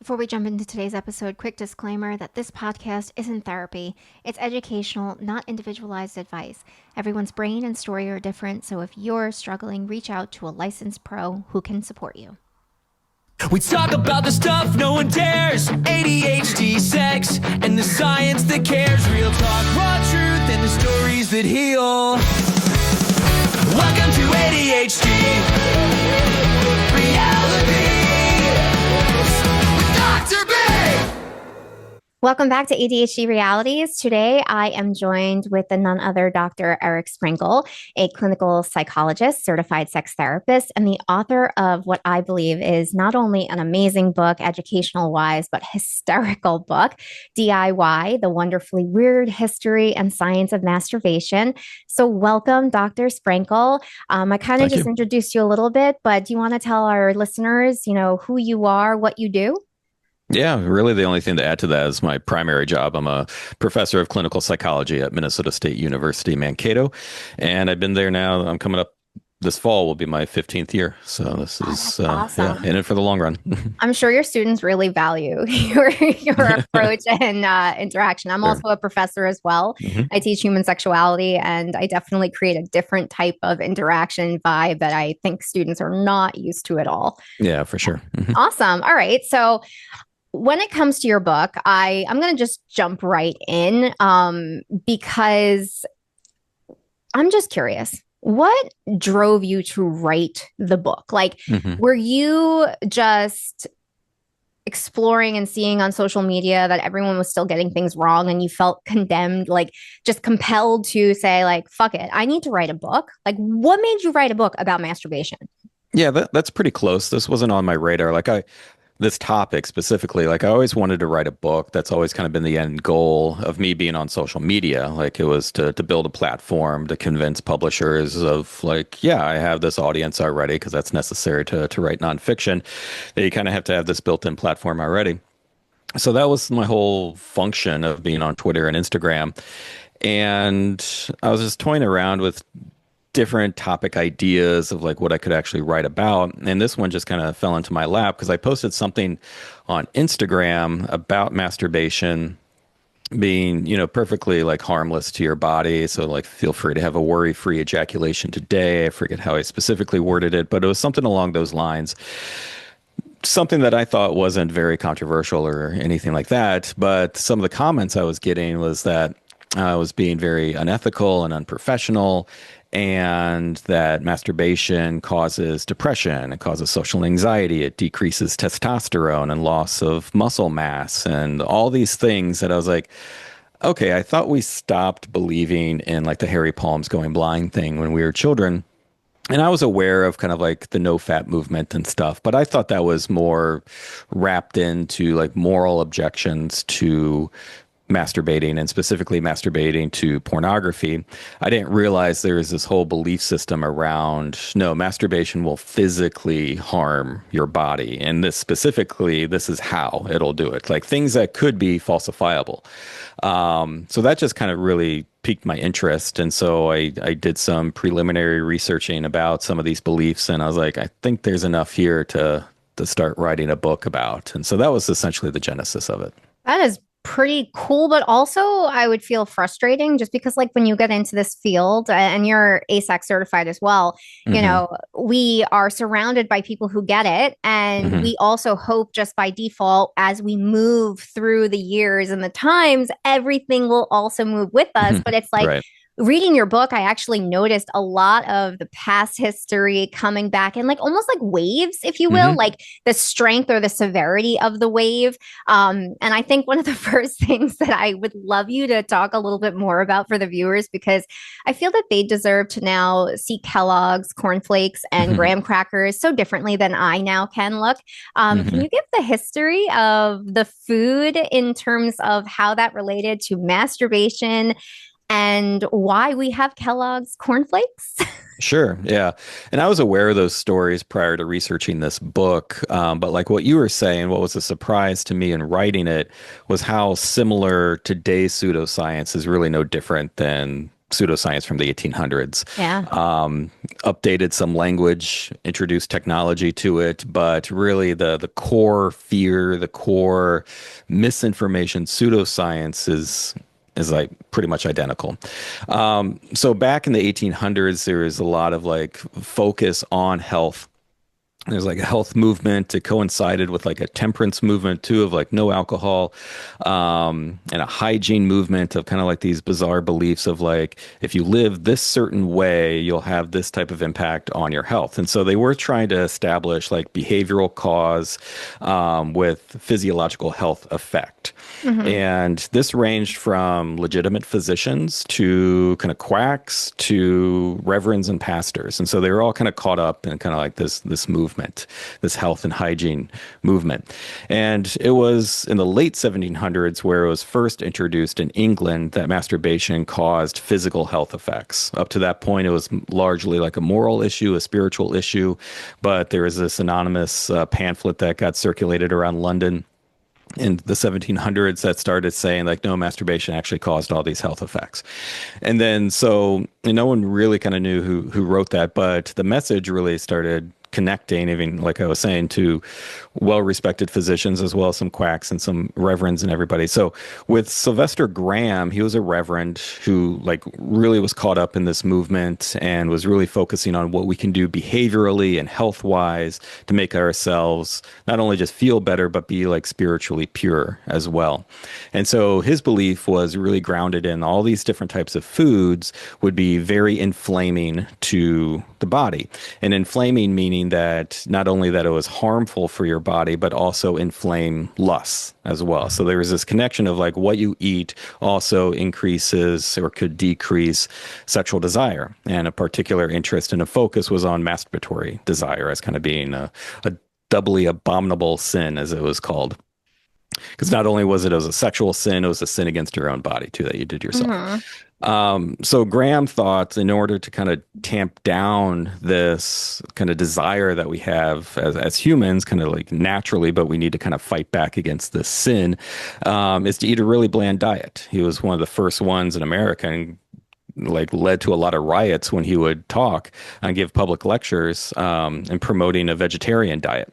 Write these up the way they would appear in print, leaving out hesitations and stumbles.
Before we jump into today's episode, quick disclaimer that this podcast isn't therapy. It's educational, not individualized advice. Everyone's brain and story are different, so if you're struggling, reach out to a licensed pro who can support you. We talk about the stuff no one dares. ADHD, sex, and the science that cares. Real talk, raw truth, and the stories that heal. Welcome to ADHD Reality with Dr. B. Welcome back to ADHD Realities. Today, I am joined with the none other Dr. Eric Sprankle, a clinical psychologist, certified sex therapist, and the author of what I believe is not only an amazing book, educational-wise, but hysterical book, DIY, The Wonderfully Weird History and Science of Masturbation. So welcome, Dr. Sprankle. I kind of just introduced you a little bit, but do you want to tell our listeners, who you are, what you do? Yeah, really the only thing to add to that is my primary job. I'm a professor of clinical psychology at Minnesota State University, Mankato, and I've been there now. I'm coming up this fall will be my 15th year. So this is awesome. In it for the long run. I'm sure your students really value your approach and interaction. I'm also a professor as well. Mm-hmm. I teach human sexuality, and I definitely create a different type of interaction vibe that I think students are not used to at all. Yeah, for sure. Mm-hmm. Awesome. All right. So when it comes to your book, I'm going to just jump right in because I'm just curious. What drove you to write the book? Like, were you just exploring and seeing on social media that everyone was still getting things wrong and you felt condemned, like just compelled to say, like, fuck it, I need to write a book? Like, what made you write a book about masturbation? Yeah, that's pretty close. This wasn't on my radar. This topic specifically, I always wanted to write a book. That's always kind of been the end goal of me being on social media. Like it was to build a platform to convince publishers of I have this audience already, because that's necessary to write nonfiction. You kind of have to have this built-in platform already. So that was my whole function of being on Twitter and Instagram. And I was just toying around with different topic ideas of what I could actually write about. And this one just kind of fell into my lap because I posted something on Instagram about masturbation being, perfectly harmless to your body. So feel free to have a worry-free ejaculation today. I forget how I specifically worded it, but it was something along those lines. Something that I thought wasn't very controversial or anything like that. But some of the comments I was getting was that I was being very unethical and unprofessional, and that masturbation causes depression, it causes social anxiety, it decreases testosterone and loss of muscle mass, and all these things that I was like, okay, I thought we stopped believing in the Harry Palms going blind thing when we were children. And I was aware of kind of the no fat movement and stuff, but I thought that was more wrapped into moral objections to masturbating, and specifically masturbating to pornography. I didn't realize there was this whole belief system around, no, masturbation will physically harm your body. And this is how it'll do it. Things that could be falsifiable. So that just kind of really piqued my interest. And so I did some preliminary researching about some of these beliefs. And I was like, I think there's enough here to start writing a book about. And so that was essentially the genesis of it. That is pretty cool, but also I would feel frustrating just because when you get into this field, and you're ASAC certified as well, we are surrounded by people who get it. And we also hope just by default, as we move through the years and the times, everything will also move with us. But it's right. Reading your book, I actually noticed a lot of the past history coming back in almost like waves, if you will, the strength or the severity of the wave. And I think one of the first things that I would love you to talk a little bit more about for the viewers, because I feel that they deserve to now see Kellogg's, cornflakes, and graham crackers so differently than I now can look. Can you give the history of the food in terms of how that related to masturbation and why we have Kellogg's cornflakes? Sure. Yeah. And I was aware of those stories prior to researching this book. But what you were saying, what was a surprise to me in writing it was how similar today's pseudoscience is really no different than pseudoscience from the 1800s. Yeah. Updated some language, introduced technology to it, but really the core fear, the core misinformation, pseudoscience is like pretty much identical. So back in the 1800s, there was a lot of like focus on health. There's like a health movement. It coincided with like a temperance movement too, of like no alcohol, and a hygiene movement of kind of like these bizarre beliefs of like, if you live this certain way, you'll have this type of impact on your health. And so they were trying to establish like behavioral cause, with physiological health effect. Mm-hmm. And this ranged from legitimate physicians to kind of quacks to reverends and pastors. And so they were all kind of caught up in kind of like this movement, this health and hygiene movement. And it was in the late 1700s where it was first introduced in England that masturbation caused physical health effects. Up to that point, it was largely like a moral issue, a spiritual issue. But there was this anonymous pamphlet that got circulated around London in the 1700s that started saying like, no, masturbation actually caused all these health effects. And then so no one really kind of knew who wrote that, but the message really started connecting, even like I was saying, to well-respected physicians as well as some quacks and some reverends and everybody. So with Sylvester Graham, he was a reverend who like really was caught up in this movement and was really focusing on what we can do behaviorally and health-wise to make ourselves not only just feel better, but be like spiritually pure as well. And so his belief was really grounded in all these different types of foods would be very inflaming to the body. And inflaming meaning that not only that it was harmful for your body, but also inflame lusts as well. So there was this connection of like what you eat also increases or could decrease sexual desire. And a particular interest and a focus was on masturbatory desire as kind of being a doubly abominable sin, as it was called. Because not only was it as a sexual sin, it was a sin against your own body too that you did yourself. Mm-hmm. So Graham thought in order to kind of tamp down this kind of desire that we have as humans, kind of like naturally, but we need to kind of fight back against this sin, is to eat a really bland diet. He was one of the first ones in America and like led to a lot of riots when he would talk and give public lectures, and promoting a vegetarian diet.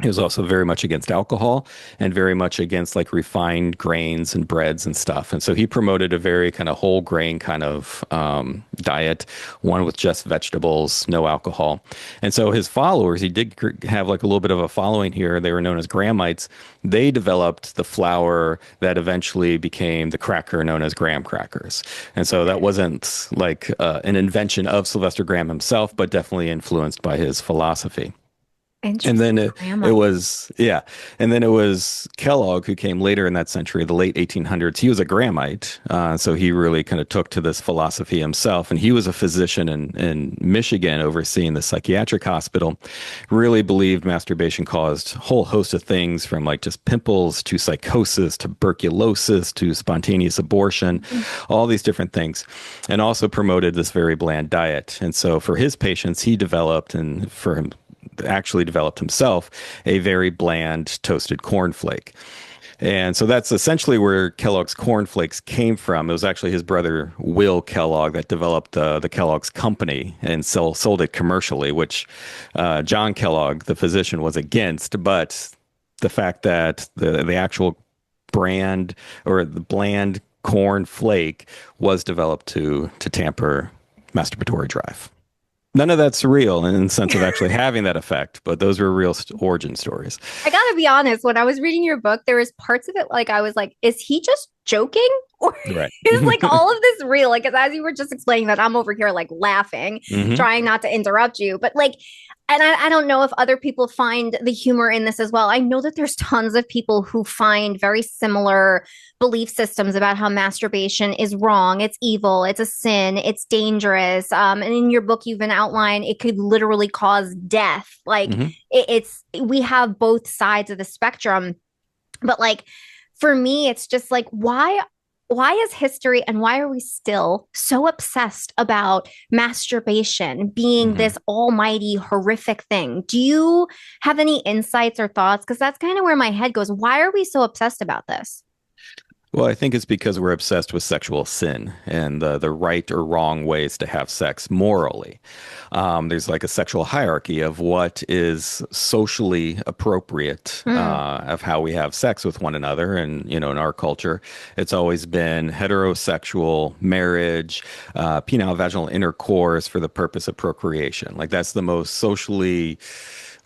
He was also very much against alcohol and very much against like refined grains and breads and stuff. And so he promoted a very kind of whole grain kind of diet, one with just vegetables, no alcohol. And so his followers, he did have like a little bit of a following here. They were known as Grahamites. They developed the flour that eventually became the cracker known as graham crackers. And so that wasn't like an invention of Sylvester Graham himself, but definitely influenced by his philosophy. And then it was, yeah. And then it was Kellogg who came later in that century, the late 1800s. He was a Grahamite. So he really kind of took to this philosophy himself. And he was a physician in Michigan overseeing the psychiatric hospital, really believed masturbation caused a whole host of things from like just pimples to psychosis, tuberculosis to spontaneous abortion, all these different things. And also promoted this very bland diet. And so for his patients, he developed, and for him, actually developed himself, a very bland toasted cornflake. And so that's essentially where Kellogg's cornflakes came from. It was actually his brother, Will Kellogg, that developed the Kellogg's company and sold it commercially, which John Kellogg, the physician, was against. But the fact that the actual brand or the bland cornflake was developed to tamper masturbatory drive. None of that's real in the sense of actually having that effect, but those were real origin stories. I gotta be honest, when I was reading your book, there was parts of it like I was like, is he just joking? Or Right. is like all of this real? Like, as you were just explaining that, I'm over here like laughing, trying not to interrupt you. But like, and I don't know if other people find the humor in this as well. I know that there's tons of people who find very similar belief systems about how masturbation is wrong, it's evil, it's a sin, it's dangerous. And in your book, you've been outlined it could literally cause death. Like we have both sides of the spectrum. But like for me, it's just like why is history and why are we still so obsessed about masturbation being this almighty horrific thing? Do you have any insights or thoughts? Because that's kind of where my head goes. Why are we so obsessed about this? Well, I think it's because we're obsessed with sexual sin and the right or wrong ways to have sex morally. There's like a sexual hierarchy of what is socially appropriate Hmm. of how we have sex with one another. And, you know, in our culture, it's always been heterosexual marriage, penile vaginal intercourse for the purpose of procreation. Like that's the most socially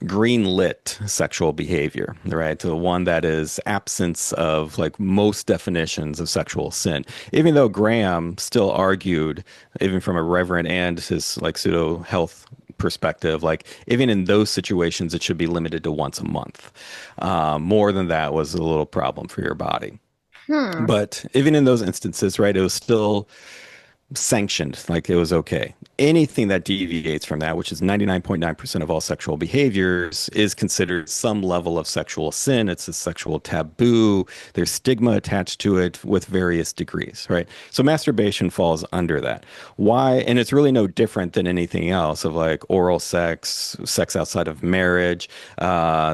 green lit sexual behavior, right? The one that is absence of like most definitions of sexual sin. Even though Graham still argued, even from a reverend and his like pseudo health perspective, like even in those situations, it should be limited to once a month. More than that was a little problem for your body. Hmm. But even in those instances, right, it was still sanctioned, like it was okay. Anything that deviates from that, which is 99.9% of all sexual behaviors, is considered some level of sexual sin. It's a sexual taboo. There's stigma attached to it with various degrees, right? So masturbation falls under that. Why? And it's really no different than anything else of like oral sex, sex outside of marriage,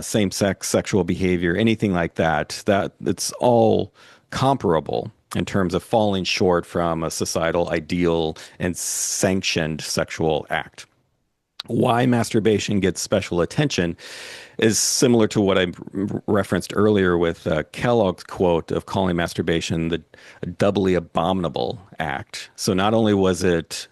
same sex sexual behavior, anything like that. That it's all comparable in terms of falling short from a societal ideal and sanctioned sexual act. Why masturbation gets special attention is similar to what I referenced earlier with Kellogg's quote of calling masturbation the doubly abominable act. So not only was it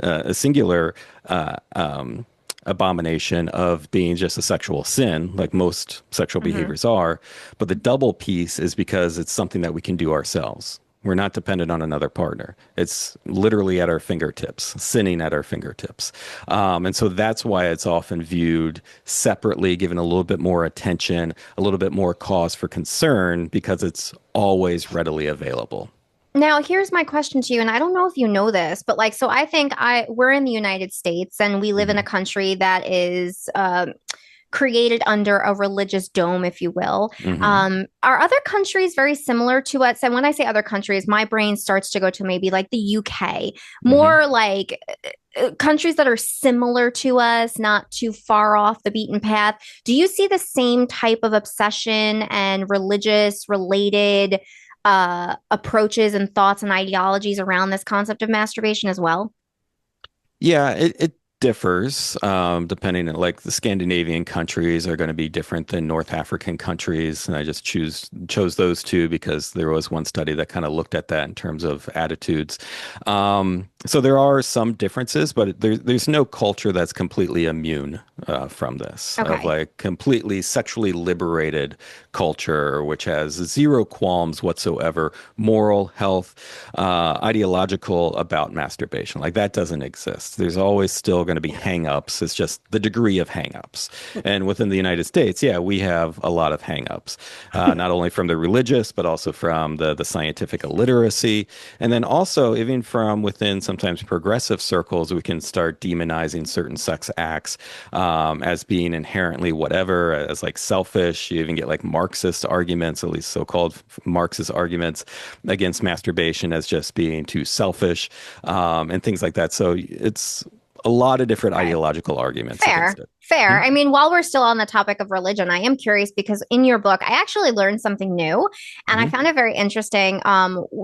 a singular uh, um, abomination of being just a sexual sin, like most sexual Hmm. behaviors are, but the double piece is because it's something that we can do ourselves. We're not dependent on another partner. It's literally at our fingertips, sinning at our fingertips. And so that's why it's often viewed separately, given a little bit more attention, a little bit more cause for concern, because it's always readily available. Now, here's my question to you, and I don't know if you know this, but like, so I think we're in the United States, and we live in a Hmm. country that is created under a religious dome, if you will. Hmm. Are other countries very similar to us? And when I say other countries, my brain starts to go to maybe like the UK, Hmm. more like countries that are similar to us, not too far off the beaten path. Do you see the same type of obsession and religious related approaches and thoughts and ideologies around this concept of masturbation as well? Yeah, it differs depending on like the Scandinavian countries are going to be different than North African countries, and I just chose those two because there was one study that kind of looked at that in terms of attitudes. So there are some differences, but there's no culture that's completely immune from this of Okay. like completely sexually liberated culture, which has zero qualms whatsoever, moral, health, ideological about masturbation. Like that doesn't exist. There's always still going to be hangups. It's just the degree of hangups. And within the United States, yeah, we have a lot of hangups, not only from the religious, but also from the scientific illiteracy. And then also, even from within sometimes progressive circles, we can start demonizing certain sex acts as being inherently whatever, as like selfish. You even get like Marxist arguments, at least so-called Marxist arguments against masturbation as just being too selfish and things like that. So it's a lot of different Okay. ideological arguments Fair, against it. fair. Mhm. I mean, while we're still on the topic of religion, I am curious because in your book, I actually learned something new and I Mhm. found it very interesting.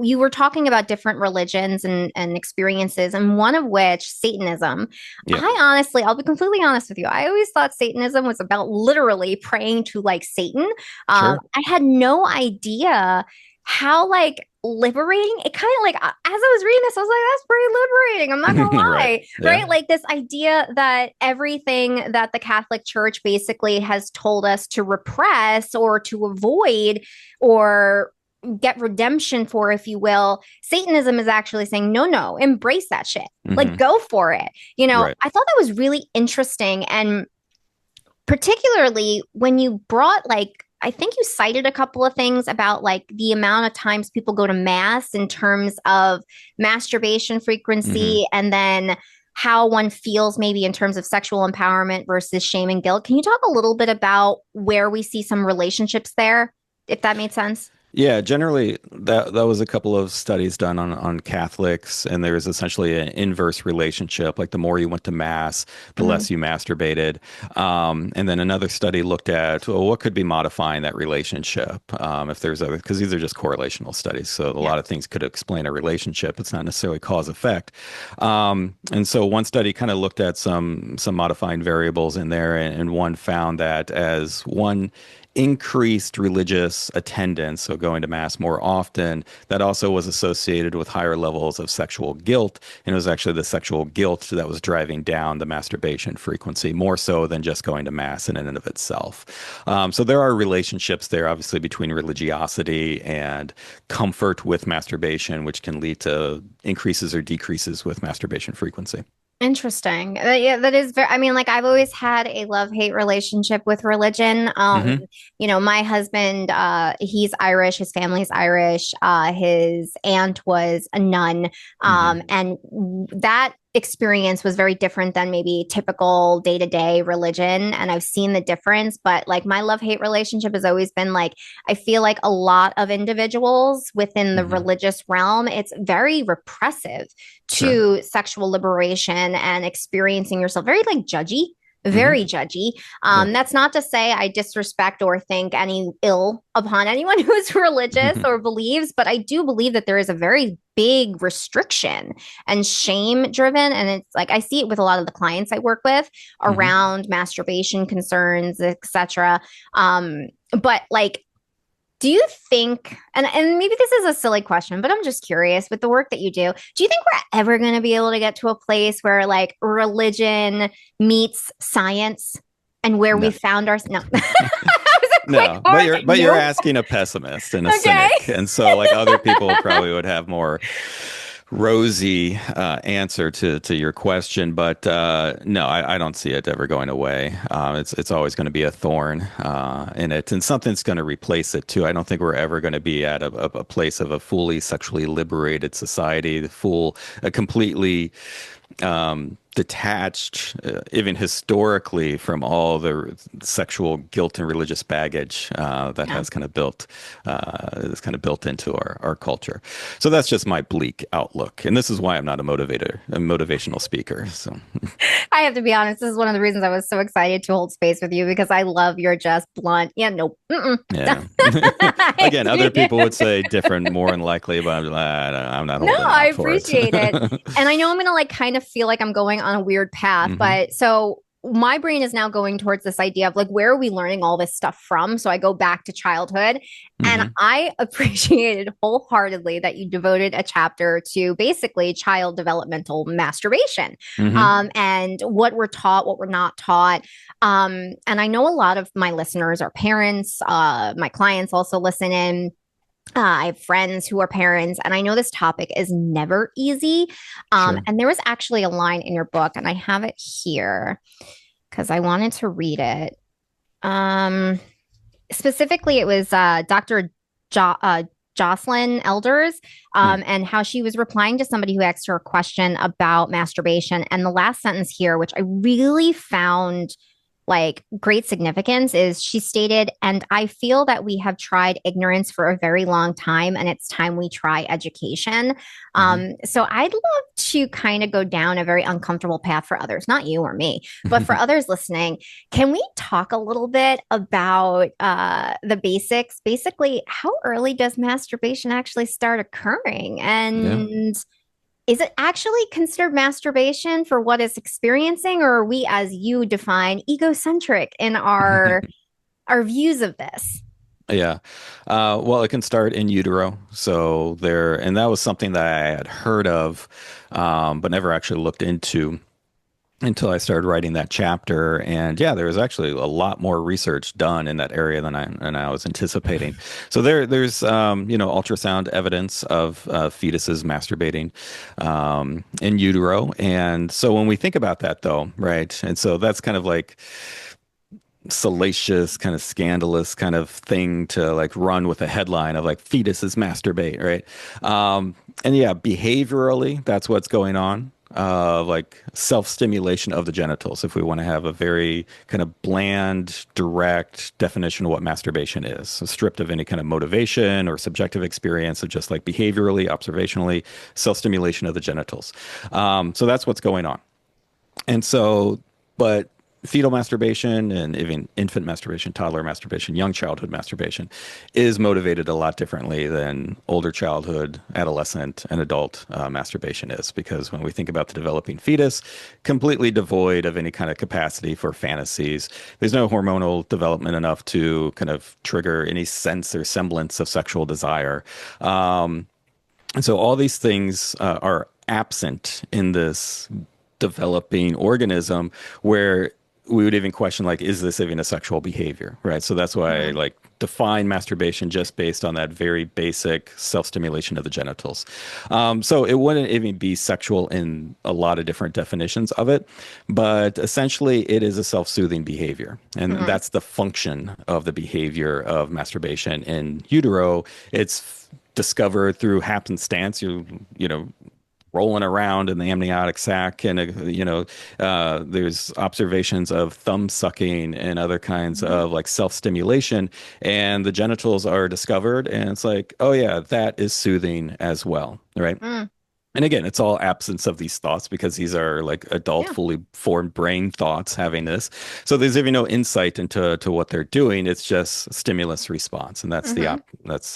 You were talking about different religions and experiences, and one of which, Satanism. Yeah, I honestly, I'll be completely honest with you. I always thought Satanism was about literally praying to like Satan. sure. I had no idea how like liberating it kind of like as I was reading this, I was like, that's pretty liberating. I'm not gonna Right. lie, Yeah. right? Like this idea that everything that the Catholic Church basically has told us to repress or to avoid or get redemption for, if you will, Satanism is actually saying, no, no, embrace that shit. Like, Hmm. go for it. Right. I thought that was really interesting. And particularly when you brought like, I think you cited a couple of things about like the amount of times people go to mass in terms of masturbation Hmm. frequency and then how one feels maybe in terms of sexual empowerment versus shame and guilt. Can you talk a little bit about where we see some relationships there, if that made sense? Yeah, generally that was a couple of studies done on Catholics, and there's essentially an inverse relationship. Like the more you went to mass, the Mhm. less you masturbated. And then another study looked at, well, what could be modifying that relationship, if there's other, because these are just correlational studies, so a Yeah. lot of things could explain a relationship. It's not necessarily cause effect. And so one study kind of looked at some modifying variables in there, and one found that as one increased religious attendance, so going to mass more often, that also was associated with higher levels of sexual guilt. And it was actually the sexual guilt that was driving down the masturbation frequency more so than just going to mass in and of itself. So there are relationships there, obviously, between religiosity and comfort with masturbation, which can lead to increases or decreases with masturbation frequency. Interesting. Yeah, that is very, I mean, like I've always had a love-hate relationship with religion. Hmm. My husband, he's Irish, his family's Irish. His aunt was a nun. Hmm. And that experience was very different than maybe typical day-to-day religion. And I've seen the difference, but like my love-hate relationship has always been like, I feel like a lot of individuals within the Hmm. religious realm, it's very repressive Sure. to sexual liberation and experiencing yourself very like judgy, Hmm. very judgy. Yeah. That's not to say I disrespect or think any ill upon anyone who is religious or believes, but I do believe that there is a very big restriction and shame driven. And it's like I see it with a lot of the clients I work with Hmm. around masturbation concerns, etc. But like do you think, and maybe this is a silly question, but I'm just curious with the work that do you think we're ever going to be able to get to a place where like religion meets science and where we No. found our, no, that was a quick No, but hard, you're nope. asking a pessimist and a Okay. cynic, and so like other people probably would have more rosy answer to your question, but no, I don't see it ever going away. It's always going to be a thorn in it, and something's going to replace it too. I don't think we're ever going to be at a place of a fully sexually liberated society, a completely detached, even historically, from all the sexual guilt and religious baggage that Yeah. is kind of built into our culture. So that's just my bleak outlook, and this is why I'm not a motivational speaker. So I have to be honest, this is one of the reasons I was so excited to hold space with you because I love your just blunt, yeah, nope. Mm-mm. yeah, I again, other appreciate people would it. say different, more than likely, but I'm not No, holding I out for it. appreciate it. And I know I'm going to like kind of feel like I'm going on a weird path, Hmm. but so my brain is now going towards this idea of like, where are we learning all this stuff from? So I go back to childhood and Hmm. I appreciated wholeheartedly that you devoted a chapter to basically child developmental masturbation Hmm. and what we're taught, what we're not taught. And I know a lot of my listeners are parents, my clients also listen in. I have friends who are parents, and I know this topic is never easy. Sure. And there was actually a line in your book, and I have it here because I wanted to read it. Um, Specifically, it was Dr. Jocelyn Elders, Hmm. and how she was replying to somebody who asked her a question about masturbation. And the last sentence here, which I really found like great significance is she stated, and I feel that we have tried ignorance for a very long time, and it's time we try education. So I'd love to kind of go down a very uncomfortable path for others, not you or me, but for Hmm. others listening. Can we talk a little bit about the basics? Basically, how early does masturbation actually start occurring? Yeah. And is it actually considered masturbation for what it's experiencing, or are we, as you define, egocentric in our views of this? Yeah. Well, it can start in utero. So there, and that was something that I had heard of, but never actually looked into until I started writing that chapter. And yeah, there was actually a lot more research done in that area than I was anticipating. So there's ultrasound evidence of fetuses masturbating in utero. And so when we think about that, though, right, and so that's kind of like salacious, kind of scandalous kind of thing to like run with a headline of like fetuses masturbate, right? And yeah, behaviorally, that's what's going on. like self-stimulation of the genitals, if we want to have a very kind of bland, direct definition of what masturbation is. So stripped of any kind of motivation or subjective experience, of just like behaviorally, observationally, self-stimulation of the genitals. So that's what's going on. And so, but fetal masturbation and even infant masturbation, toddler masturbation, young childhood masturbation is motivated a lot differently than older childhood, adolescent, and adult masturbation is. Because when we think about the developing fetus, completely devoid of any kind of capacity for fantasies, there's no hormonal development enough to kind of trigger any sense or semblance of sexual desire. And so all these things are absent in this developing organism where we would even question, like, is this even a sexual behavior, right? So that's why I like define masturbation just based on that very basic self-stimulation of the genitals. So it wouldn't even be sexual in a lot of different definitions of it, but essentially it is a self-soothing behavior, and that's the function of the behavior of masturbation in utero. It's discovered through happenstance. You know, rolling around in the amniotic sac, and there's observations of thumb sucking and other kinds of like self-stimulation, and the genitals are discovered, and it's like, oh yeah, that is soothing as well, right? And again, it's all absence of these thoughts, because these are like adult, Yeah. fully formed brain thoughts having this. So there's even no insight into what they're doing. It's just stimulus response, and that's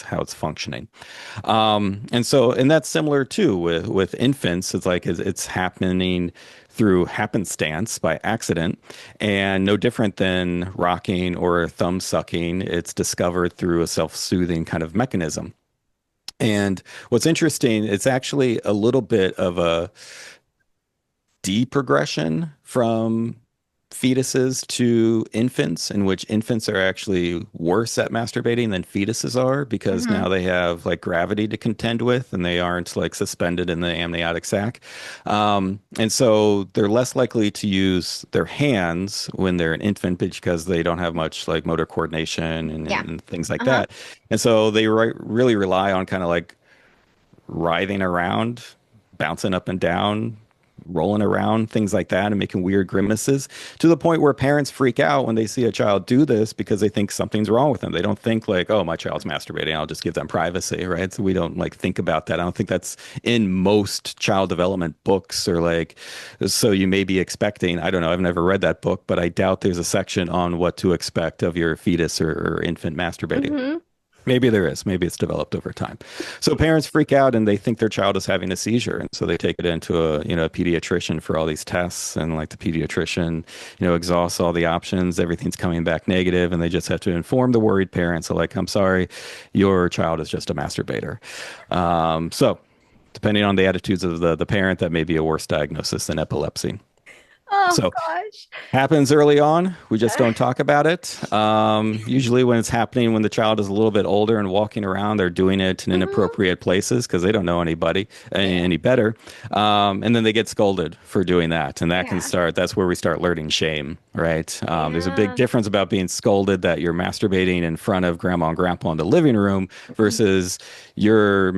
how it's functioning. And that's similar too with infants. It's like it's happening through happenstance by accident, and no different than rocking or thumb sucking. It's discovered through a self-soothing kind of mechanism. And what's interesting, it's actually a little bit of a deprogression from fetuses to infants, in which infants are actually worse at masturbating than fetuses are, because now they have like gravity to contend with, and they aren't like suspended in the amniotic sac. And so they're less likely to use their hands when they're an infant, because they don't have much like motor coordination Yeah. and things like Uh-huh. that. And so they really rely on kind of like writhing around, bouncing up and down, rolling around, things like that, and making weird grimaces, to the point where parents freak out when they see a child do this, because they think something's wrong with them. They don't think like, oh, my child's masturbating, I'll just give them privacy, right? So we don't like think about that. I don't think that's in most child development books, or like, so you may be expecting, I don't know, I've never read that book, but I doubt there's a section on what to expect of your fetus or infant masturbating. Hmm. Maybe there is. Maybe it's developed over time. So parents freak out, and they think their child is having a seizure, and so they take it into a pediatrician for all these tests, and like the pediatrician exhausts all the options. Everything's coming back negative, and they just have to inform the worried parents. So like, I'm sorry, your child is just a masturbator. So depending on the attitudes of the parent, that may be a worse diagnosis than epilepsy. Oh So gosh. happens early on. We just don't talk about it. Usually, when it's happening, when the child is a little bit older and walking around, they're doing it in Hmm. inappropriate places, because they don't know anybody any better. And then they get scolded for doing that, and that can Yeah. start. That's where we start learning shame, right? There's a big Yeah. difference about being scolded that you're masturbating in front of grandma and grandpa in the living room, versus you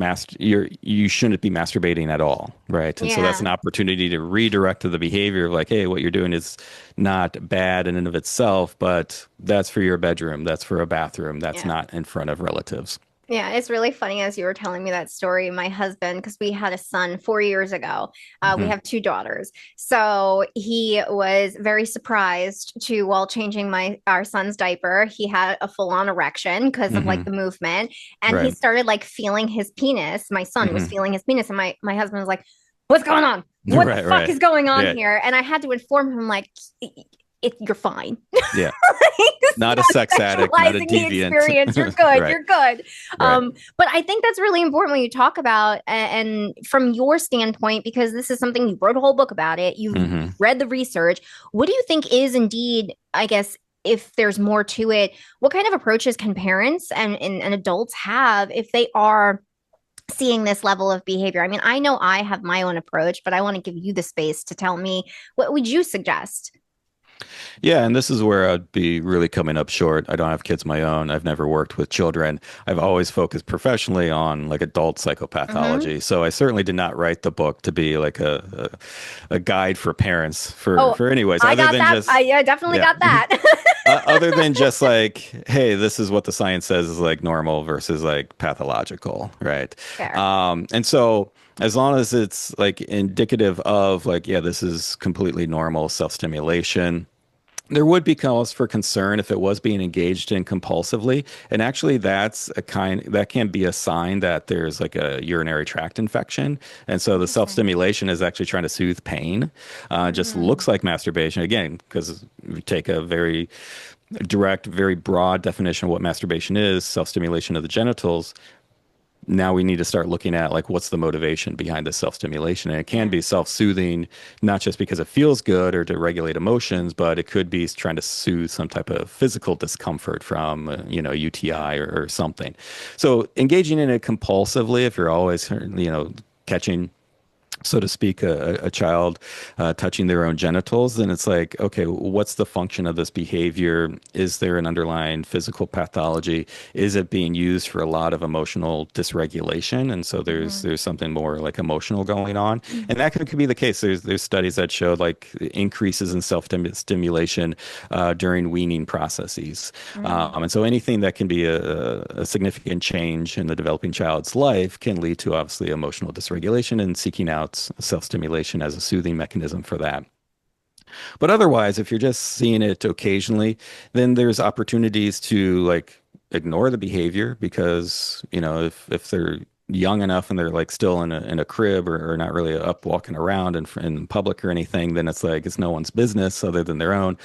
shouldn't be masturbating at all, right? And so that's Yeah. an opportunity to redirect to the behavior of like, hey, what you're doing is not bad in and of itself, but that's for your bedroom, that's for a bathroom, that's Yeah. not in front of relatives. Yeah, it's really funny as you were telling me that story. My husband, because we had a son 4 years ago, we Hmm. have two daughters. So he was very surprised to, while changing our son's diaper, he had a full-on erection because of like Hmm. the movement, and he Right. started like feeling his penis. My son was Hmm. feeling his penis, and my husband was like, "What's going on? What the Right. fuck Right. is going on Yeah. here?" And I had to inform him like, You're fine." Yeah. Not a Stop sex addict, not a sexualizing the deviant. experience. You're good. Right. You're good. Right. But I think that's really important when you talk about, and from your standpoint, because this is something you wrote a whole book about it. You Hmm. read the research. What do you think is indeed, I guess, if there's more to it, what kind of approaches can parents and adults have if they are seeing this level of behavior? I mean, I know I have my own approach, but I want to give you the space to tell me, what would you suggest? Yeah, and this is where I'd be really coming up short. I don't have kids of my own. I've never worked with children. I've always focused professionally on like adult Hmm. psychopathology. So I certainly did not write the book to be like a guide for parents Oh, for anyways, I other got than that. I just yeah, definitely yeah. got that. Other than just like, hey, this is what the science says is like normal versus like pathological, right? Fair. And so as long as it's like indicative of like, yeah, this is completely normal self-stimulation, there would be cause for concern if it was being engaged in compulsively. And actually, that's a kind that can be a sign that there's like a urinary tract infection. And so the self Interesting. stimulation is actually trying to soothe pain. Just Hmm. looks like masturbation again, because we take a very direct, very broad definition of what masturbation is, self stimulation of the genitals. Now we need to start looking at like what's the motivation behind this self-stimulation, and it can Yeah. be self-soothing, not just because it feels good or to regulate emotions, but it could be trying to soothe some type of physical discomfort from UTI or something. So engaging in it compulsively, if you're always catching, so to speak, a child touching their own genitals, then it's like, okay, what's the function of this behavior? Is there an underlying physical pathology? Is it being used for a lot of emotional dysregulation? And so there's Hmm. there's something more like emotional going on, and that could be the case. There's studies that show like increases in self stimulation during weaning processes, Hmm. and so anything that can be a significant change in the developing child's life can lead to obviously emotional dysregulation and seeking out self-stimulation as a soothing mechanism for that. But otherwise, if you're just seeing it occasionally, then there's opportunities to like ignore the behavior because, if they're young enough and they're like still in a crib or not really up walking around in public or anything, then it's like it's no one's business other than their own.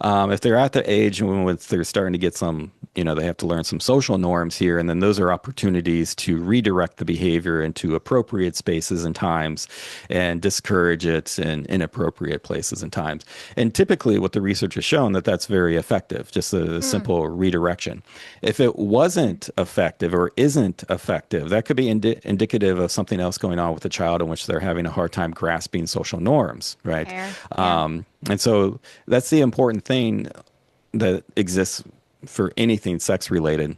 If they're at the age when they're starting to get some, they have to learn some social norms here, and then those are opportunities to redirect the behavior into appropriate spaces and times and discourage it in inappropriate places and times. And typically, what the research has shown that that's very effective, just a Hmm. simple redirection. If it wasn't effective or isn't effective, that could be indicative of something else going on with the child in which they're having a hard time grasping social norms, right? Fair. Yeah. And so that's the important thing that exists for anything sex related.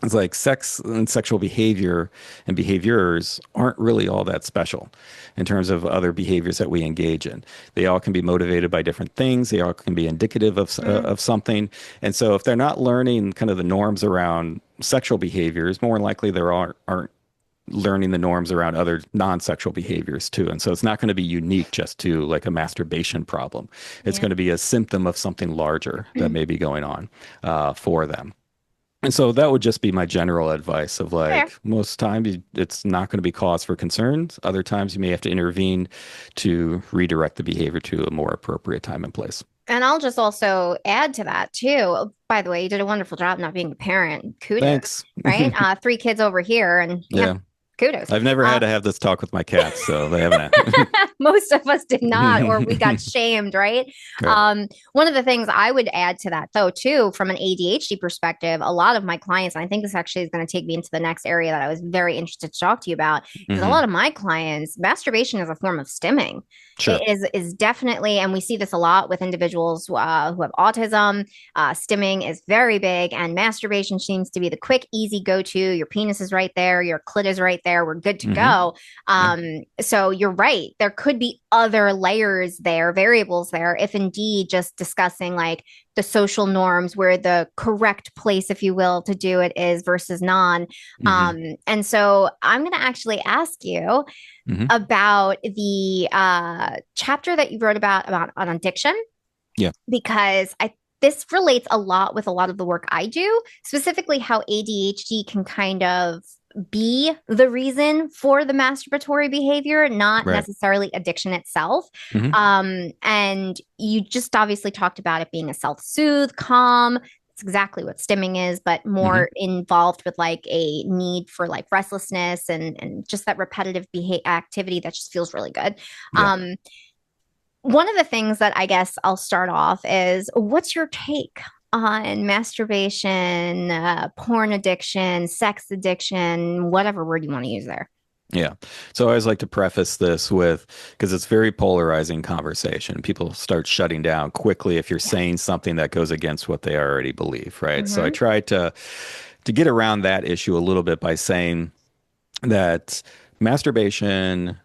It's like sex and sexual behavior and behaviors aren't really all that special in terms of other behaviors that we engage in. They all can be motivated by different things. They all can be indicative Mm. of something. And so if they're not learning kind of the norms around sexual behaviors, more than likely they aren't learning the norms around other non-sexual behaviors too. And so it's not going to be unique just to like a masturbation problem. It's Yeah. going to be a symptom of something larger that may be going on for them. And so that would just be my general advice of Fair. like most times it's not going to be cause for concerns. Other times you may have to intervene to redirect the behavior to a more appropriate time and place. And I'll just also add to that too. By the way, you did a wonderful job not being a parent. Kudos, Thanks. right? Three kids over here, and yeah, Yeah. kudos. I've never had Uh, to have this talk with my cats, so they haven't. Most of us did not, or we got shamed, right? Right. One of the things I would add to that, though, too, from an ADHD perspective, a lot of my clients, and I think this actually is going to take me into the next area that I was very interested to talk to you about, because a Hmm. lot of my clients, masturbation is a form of stimming. Sure. It is definitely, and we see this a lot with individuals who have autism. Stimming is very big, and masturbation seems to be the quick, easy go-to. Your penis is right there, your clit is right there. We're good to Hmm. go. Yeah. So you're right. There could be other layers there, variables there, if indeed just discussing like the social norms where the correct place, if you will, to do it is versus non. Hmm. And so I'm going to actually ask you Hmm. about the chapter that you wrote about on addiction, Yeah. because I this relates a lot with a lot of the work I do, specifically how ADHD can kind of be the reason for the masturbatory behavior, not Right. necessarily addiction itself. Hmm. And you just obviously talked about it being a self-soothe, calm. It's exactly what stimming is, but Hmm. more involved with like a need for like restlessness and just that repetitive activity that just feels really good. Yeah. Um, one of the things that I guess I'll start off is what's your take on masturbation, porn addiction, sex addiction, whatever word you want to use there? Yeah. So I always like to preface this with, because it's very polarizing conversation. People start shutting down quickly if you're saying Yes. something that goes against what they already believe, right? So I Mm-hmm. try to get around that issue a little bit by saying that masturbation,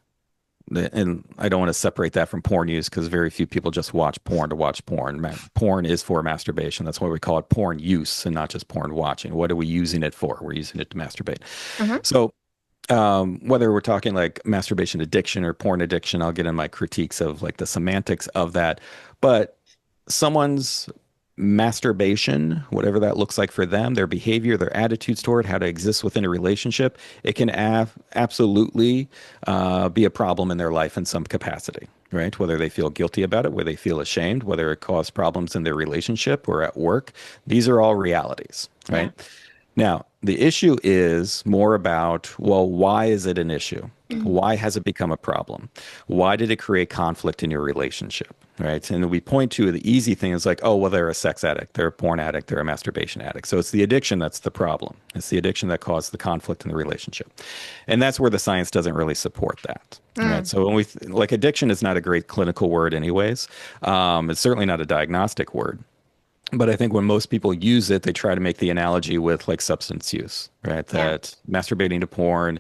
and I don't want to separate that from porn use because very few people just watch porn to watch porn. Porn is for masturbation. That's why we call it porn use and not just porn watching. What are we using it for? We're using it to masturbate. Mm-hmm. So whether we're talking like masturbation addiction or porn addiction, I'll get in my critiques of like the semantics of that. But someone's masturbation, whatever that looks like for them, their behavior, their attitudes toward how to exist within a relationship, it can absolutely be a problem in their life in some capacity, right? Whether they feel guilty about it, whether they feel ashamed, whether it caused problems in their relationship or at work, these are all realities, Yeah. right? Now, the issue is more about, well, why is it an issue? Why has it become a problem? Why did it create conflict in your relationship? Right. And we point to the easy thing is like, oh, well, they're a sex addict, they're a porn addict, they're a masturbation addict. So it's the addiction that's the problem. It's the addiction that caused the conflict in the relationship. And that's where the science doesn't really support that. Right. Mm. So when like addiction is not a great clinical word, anyways. It's certainly not a diagnostic word. But I think when most people use it, they try to make the analogy with like substance use, right? Yeah. That masturbating to porn,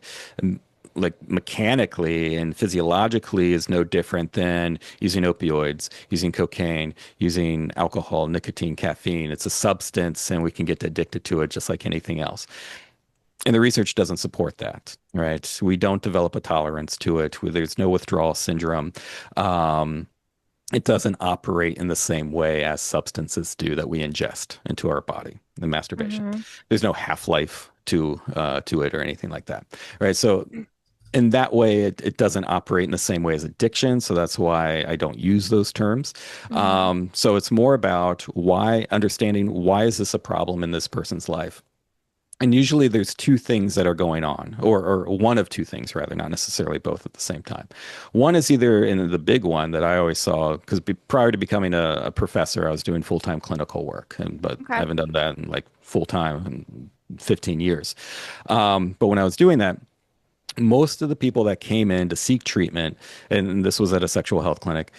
like mechanically and physiologically, is no different than using opioids, using cocaine, using alcohol, nicotine, caffeine. It's a substance, and we can get addicted to it just like anything else. And the research doesn't support that, right? We don't develop a tolerance to it. There's no withdrawal syndrome. Um, it doesn't operate in the same way as substances do that we ingest into our body, the masturbation. Mm-hmm. There's no half-life to it or anything like that, right? So in that way, it doesn't operate in the same way as addiction. So that's why I don't use those terms. Mm-hmm. So it's more about why understanding why is this a problem in this person's life. And usually there's two things that are going on, or one of two things, rather, not necessarily both at the same time. One is either in the big one that I always saw, because prior to becoming a professor, I was doing full-time clinical work, but I Okay. haven't done that in like full-time in 15 years. But when I was doing that, most of the people that came in to seek treatment, and this was at a sexual health clinic,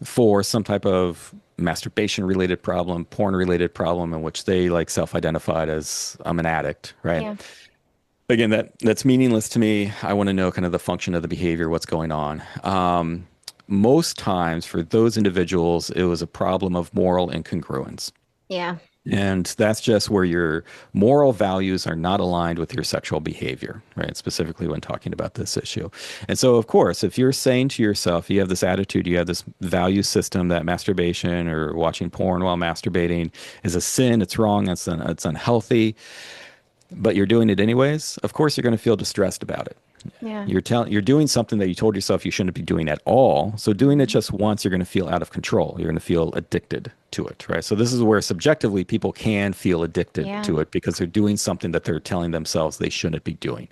for some type of masturbation related problem, porn related problem in which they like self-identified as I'm an addict, right? Yeah. Again, that's meaningless to me. I want to know kind of the function of the behavior, what's going on. Most times for those individuals, it was a problem of moral incongruence. Yeah. And that's just where your moral values are not aligned with your sexual behavior, right? Specifically when talking about this issue. And so, of course, if you're saying to yourself, you have this attitude, you have this value system that masturbation or watching porn while masturbating is a sin, it's wrong, it's unhealthy, but you're doing it anyways, of course, you're going to feel distressed about it. Yeah. You're doing something that you told yourself you shouldn't be doing at all. So doing it just once, you're going to feel out of control. You're going to feel addicted to it, right? So this is where subjectively people can feel addicted Yeah. to it because they're doing something that they're telling themselves they shouldn't be doing.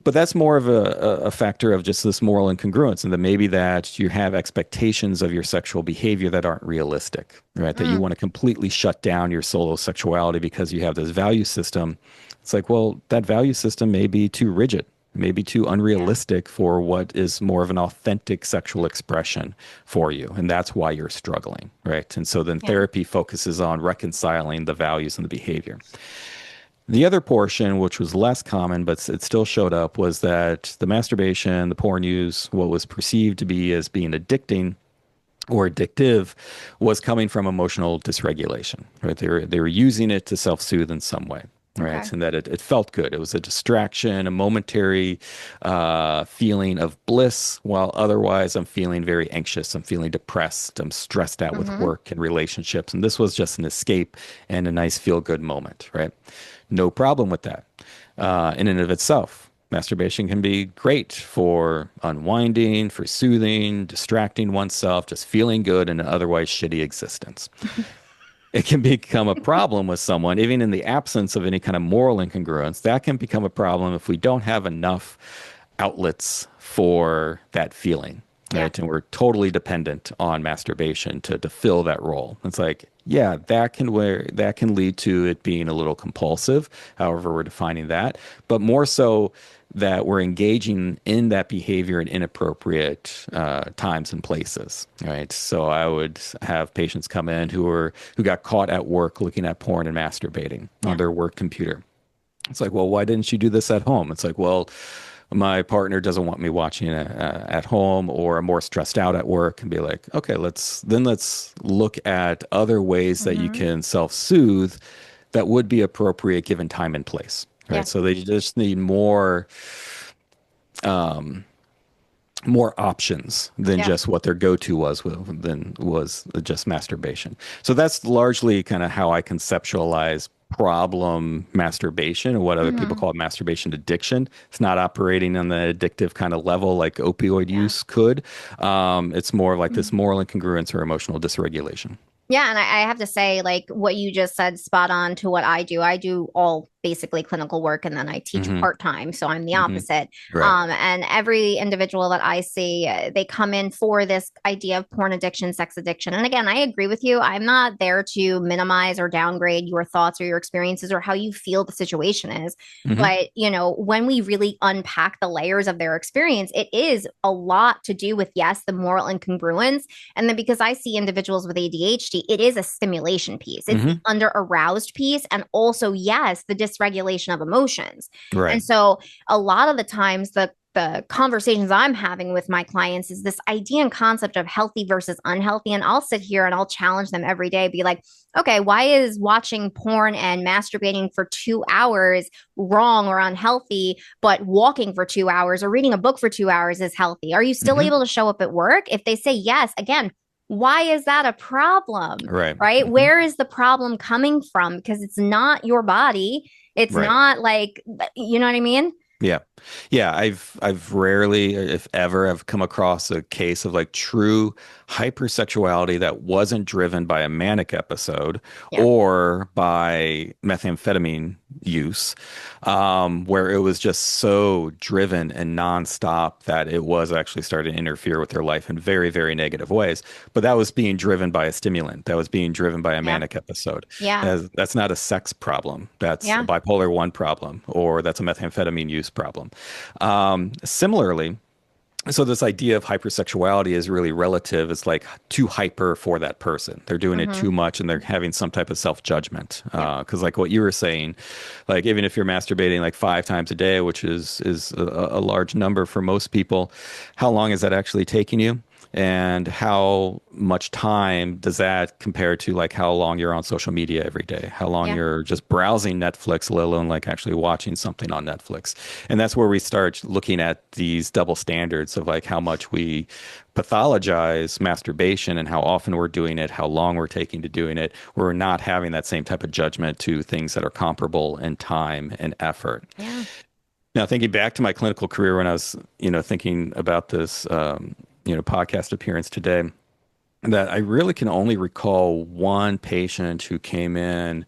But that's more of a factor of just this moral incongruence, and that maybe that you have expectations of your sexual behavior that aren't realistic, right? That you Mm. want to completely shut down your solo sexuality because you have this value system. It's like, well, that value system may be too rigid, maybe too Yeah. unrealistic for what is more of an authentic sexual expression for you. And that's why you're struggling, right? And so then Yeah. therapy focuses on reconciling the values and the behavior. The other portion, which was less common, but it still showed up, was that the masturbation, the porn use, what was perceived to be as being addicting or addictive was coming from emotional dysregulation, right? They were using it to self-soothe in some way, Okay. right? And that it felt good. It was a distraction, a momentary feeling of bliss, while otherwise I'm feeling very anxious. I'm feeling depressed. I'm stressed out with Mm-hmm. work and relationships. And this was just an escape and a nice feel-good moment, right? No problem with that in and of itself. Masturbation can be great for unwinding, for soothing, distracting oneself, just feeling good in an otherwise shitty existence. It can become a problem with someone, even in the absence of any kind of moral incongruence. That can become a problem if we don't have enough outlets for that feeling. Yeah. right? And we're totally dependent on masturbation to fill that role. It's like, yeah, that can lead to it being a little compulsive, however we're defining that, but more so that we're engaging in that behavior in inappropriate times and places, right? So I would have patients come in who got caught at work looking at porn and masturbating on Yeah. their work computer. It's like, well, why didn't you do this at home? It's like, well, my partner doesn't want me watching it at home, or I'm more stressed out at work, and be like, okay, let's look at other ways that you Hmm. can self-soothe that would be appropriate given time and place, Yeah. right? So they just need more options than Yeah. just what their go-to than was just masturbation. So that's largely kind of how I conceptualize problem masturbation, or what other people Hmm. call masturbation addiction. It's not operating on the addictive kind of level like opioid Yeah. use could. It's more like this moral incongruence or emotional dysregulation. Yeah, and I have to say, like what you just said, spot on to what I do. I do all basically clinical work, and then I teach Hmm. part time, so I'm the Hmm. opposite. Right. And every individual that I see, they come in for this idea of porn addiction, sex addiction. And again, I agree with you. I'm not there to minimize or downgrade your thoughts or your experiences or how you feel the situation is. Hmm. But when we really unpack the layers of their experience, it is a lot to do with, yes, the moral incongruence, and then because I see individuals with ADHD, it is a stimulation piece. It's the Hmm. under aroused piece. And also, yes, the dysregulation of emotions. Right. And so a lot of the times the conversations I'm having with my clients is this idea and concept of healthy versus unhealthy. And I'll sit here and I'll challenge them every day, be like, okay, why is watching porn and masturbating for 2 hours wrong or unhealthy, but walking for 2 hours or reading a book for 2 hours is healthy? Are you still Hmm. able to show up at work? If they say yes, again, why is that a problem? Right. Right? Hmm. Where is the problem coming from? Because it's not your body. It's Right. not like, you know what I mean? Yeah. Yeah, I've rarely, if ever, have come across a case of like true hypersexuality that wasn't driven by a manic episode Yeah. or by methamphetamine use, where it was just so driven and nonstop that it was actually starting to interfere with their life in very, very negative ways. But that was being driven by a stimulant. That was being driven by a Yeah. manic episode. Yeah. That's not a sex problem. That's a Yeah. bipolar 1 problem, or that's a methamphetamine use problem. Similarly, so this idea of hypersexuality is really relative. It's like too hyper for that person. They're doing it Hmm. too much and they're having some type of self-judgment. Yeah. Because like what you were saying, like even if you're masturbating like 5 times a day, which is a large number for most people, how long is that actually taking you? And how much time does that compare to like how long you're on social media every day? How long Yeah. you're just browsing Netflix, let alone like actually watching something on Netflix? And that's where we start looking at these double standards of like how much we pathologize masturbation and how often we're doing it, how long we're taking to doing it. We're not having that same type of judgment to things that are comparable in time and effort. Yeah. Now, thinking back to my clinical career when I was, thinking about this, podcast appearance today, that I really can only recall one patient who came in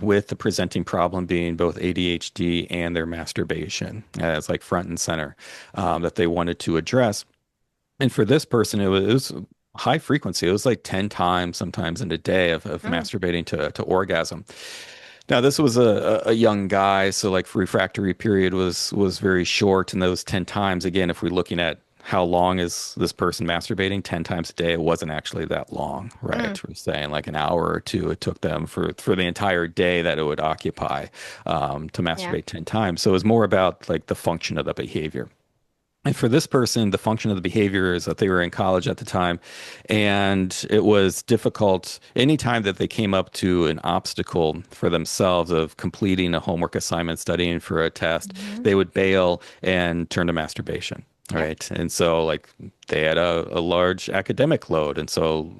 with the presenting problem being both ADHD and their masturbation as like front and center, that they wanted to address. And for this person, it was high frequency. It was like 10 times sometimes in a day of Mm. masturbating to orgasm. Now, this was a young guy, so like refractory period was very short, and those 10 times, again, if we're looking at how long is this person masturbating 10 times a day, it wasn't actually that long, Mm. right? We're saying like an hour or two it took them for the entire day that it would occupy to Yeah. masturbate 10 times. So it was more about like the function of the behavior. And for this person, the function of the behavior is that they were in college at the time, and it was difficult anytime that they came up to an obstacle for themselves of completing a homework assignment, studying for a test, Hmm. they would bail and turn to masturbation. Yeah. Right. And so, like, they had a large academic load. And so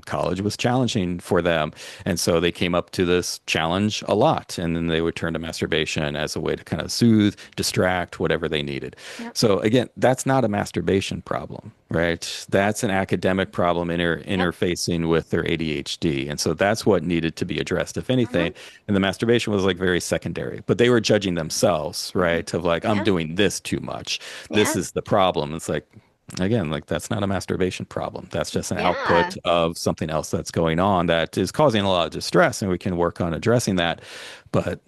college was challenging for them. And so they came up to this challenge a lot. And then they would turn to masturbation as a way to kind of soothe, distract, whatever they needed. Yeah. So again, that's not a masturbation problem, right? That's an academic problem Yep. interfacing with their ADHD. And so that's what needed to be addressed, if Hmm. anything. And the masturbation was like very secondary, but they were judging themselves, Hmm. right? Of like, I'm Yeah. doing this too much. This Yeah. is the problem. It's like, Again, like that's not a masturbation problem. That's just an Yeah. output of something else that's going on that is causing a lot of distress, and we can work on addressing that. But,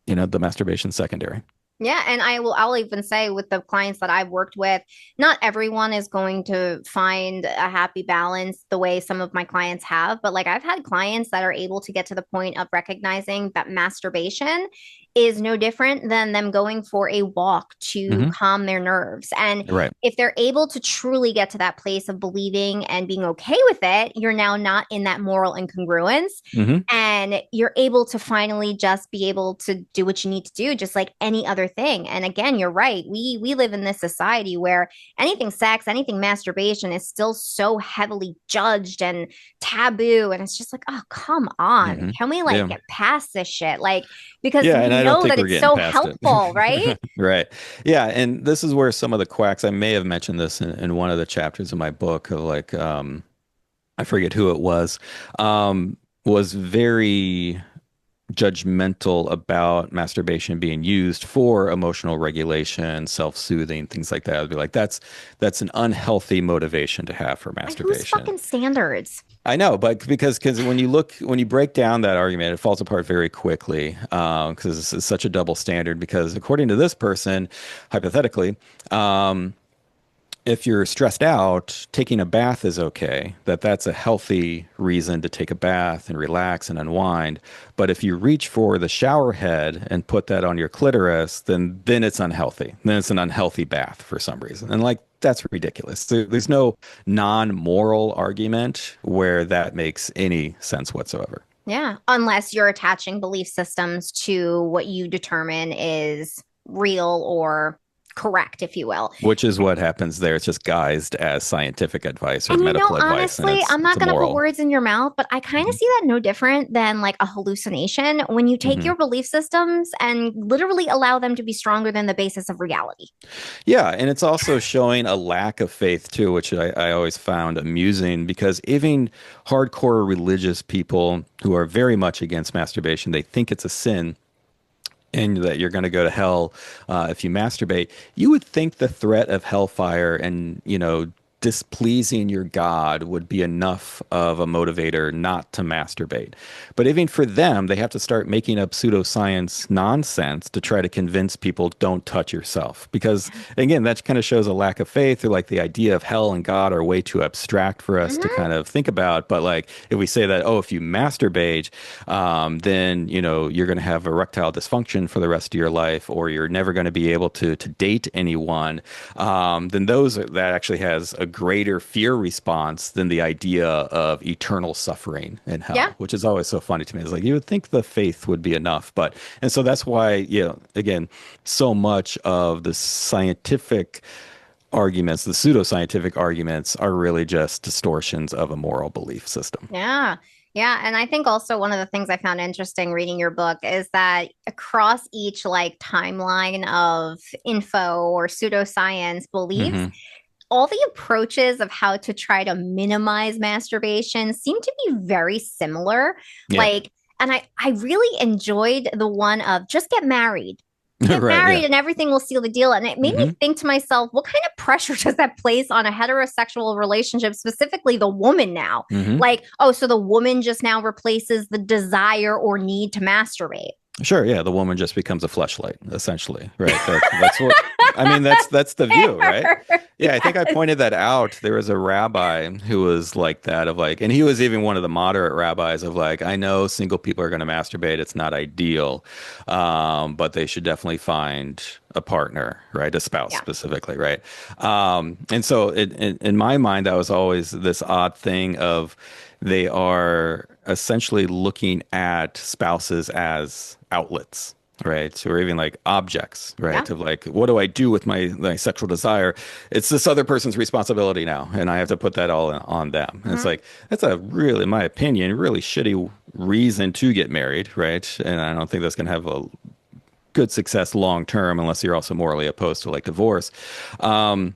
the masturbation's secondary. Yeah, and I'll even say with the clients that I've worked with, not everyone is going to find a happy balance the way some of my clients have, but like I've had clients that are able to get to the point of recognizing that masturbation is no different than them going for a walk to Hmm. calm their nerves. And Right. if they're able to truly get to that place of believing and being okay with it, you're now not in that moral incongruence, Hmm. and you're able to finally just be able to do what you need to do just like any other thing. And again, you're right, we live in this society where anything sex, anything masturbation is still so heavily judged and taboo, and it's just like, oh, come on, Hmm. can we like Yeah. get past this shit, like, because Yeah, we and I don't know think that we're it's getting so past it. helpful, right? Right. Yeah, and this is where some of the quacks, I may have mentioned this in one of the chapters of my book, of like I forget who it was very judgmental about masturbation being used for emotional regulation, self-soothing, things like that. I'd be like, that's an unhealthy motivation to have for Like, whose masturbation. fucking standards? I know, but because when you break down that argument, it falls apart very quickly because it's such a double standard. Because according to this person, hypothetically, um, if you're stressed out, taking a bath is okay. That's a healthy reason to take a bath and relax and unwind. But if you reach for the shower head and put that on your clitoris, then it's unhealthy. Then it's an unhealthy bath for some reason. And like that's ridiculous. There's no non-moral argument where that makes any sense whatsoever. Yeah, unless you're attaching belief systems to what you determine is real or correct, if you will. Which is what happens there. It's just guised as scientific advice or And medical advice, and honestly, I'm it's not a going to put moral. words in your mouth, but I kind of Mhm. see that no different than like a hallucination when you take Mhm. your belief systems and literally allow them to be stronger than the basis of reality. Yeah, and it's also showing a lack of faith too, which I always found amusing because even hardcore religious people who are very much against masturbation, they think it's a sin and that you're going to go to hell if you masturbate. You would think the threat of hellfire and, displeasing your God would be enough of a motivator not to masturbate. But even for them, they have to start making up pseudoscience nonsense to try to convince people don't touch yourself. Because again, that kind of shows a lack of faith, or like the idea of hell and God are way too abstract for us to Mhm. kind of think about. But like if we say that, oh, if you masturbate, then you're going to have erectile dysfunction for the rest of your life, or you're never going to be able to date anyone. Then that actually has a greater fear response than the idea of eternal suffering in Yeah. hell, which is always so funny to me. It's like you would think the faith would be enough, and so that's why again, so much of the scientific arguments, the pseudoscientific arguments, are really just distortions of a moral belief system. Yeah. Yeah. And I think also one of the things I found interesting reading your book is that across each like timeline of info or pseudoscience beliefs, Hmm. all the approaches of how to try to minimize masturbation seem to be very similar. Yeah. Like, and I really enjoyed the one of just get married. Get Right. Yeah. married and everything will seal the deal. And it made me Hmm. think to myself, what kind of pressure does that place on a heterosexual relationship, specifically the woman now? Hmm. Like, oh, so the woman just now replaces the desire or need to masturbate. Sure, yeah, the woman just becomes a fleshlight, essentially, right? That's what I mean. That's the view, right? Yeah, I think I Yes. pointed that out. There was a rabbi who was like that, of like, and he was even one of the moderate rabbis of like, I know single people are going to masturbate; it's not ideal, but they should definitely find a partner, right? A spouse Yeah. specifically, right? And so, in my mind, that was always this odd thing of they are essentially looking at spouses as outlets, right? Or even like objects, Yeah. right? Of like, what do I do with my sexual desire? It's this other person's responsibility now, and I have to put that all on them. And it's Mhm. like, that's a really, in my opinion, really shitty reason to get married, right? And I don't think that's going to have a good success long term unless you're also morally opposed to like divorce. Um,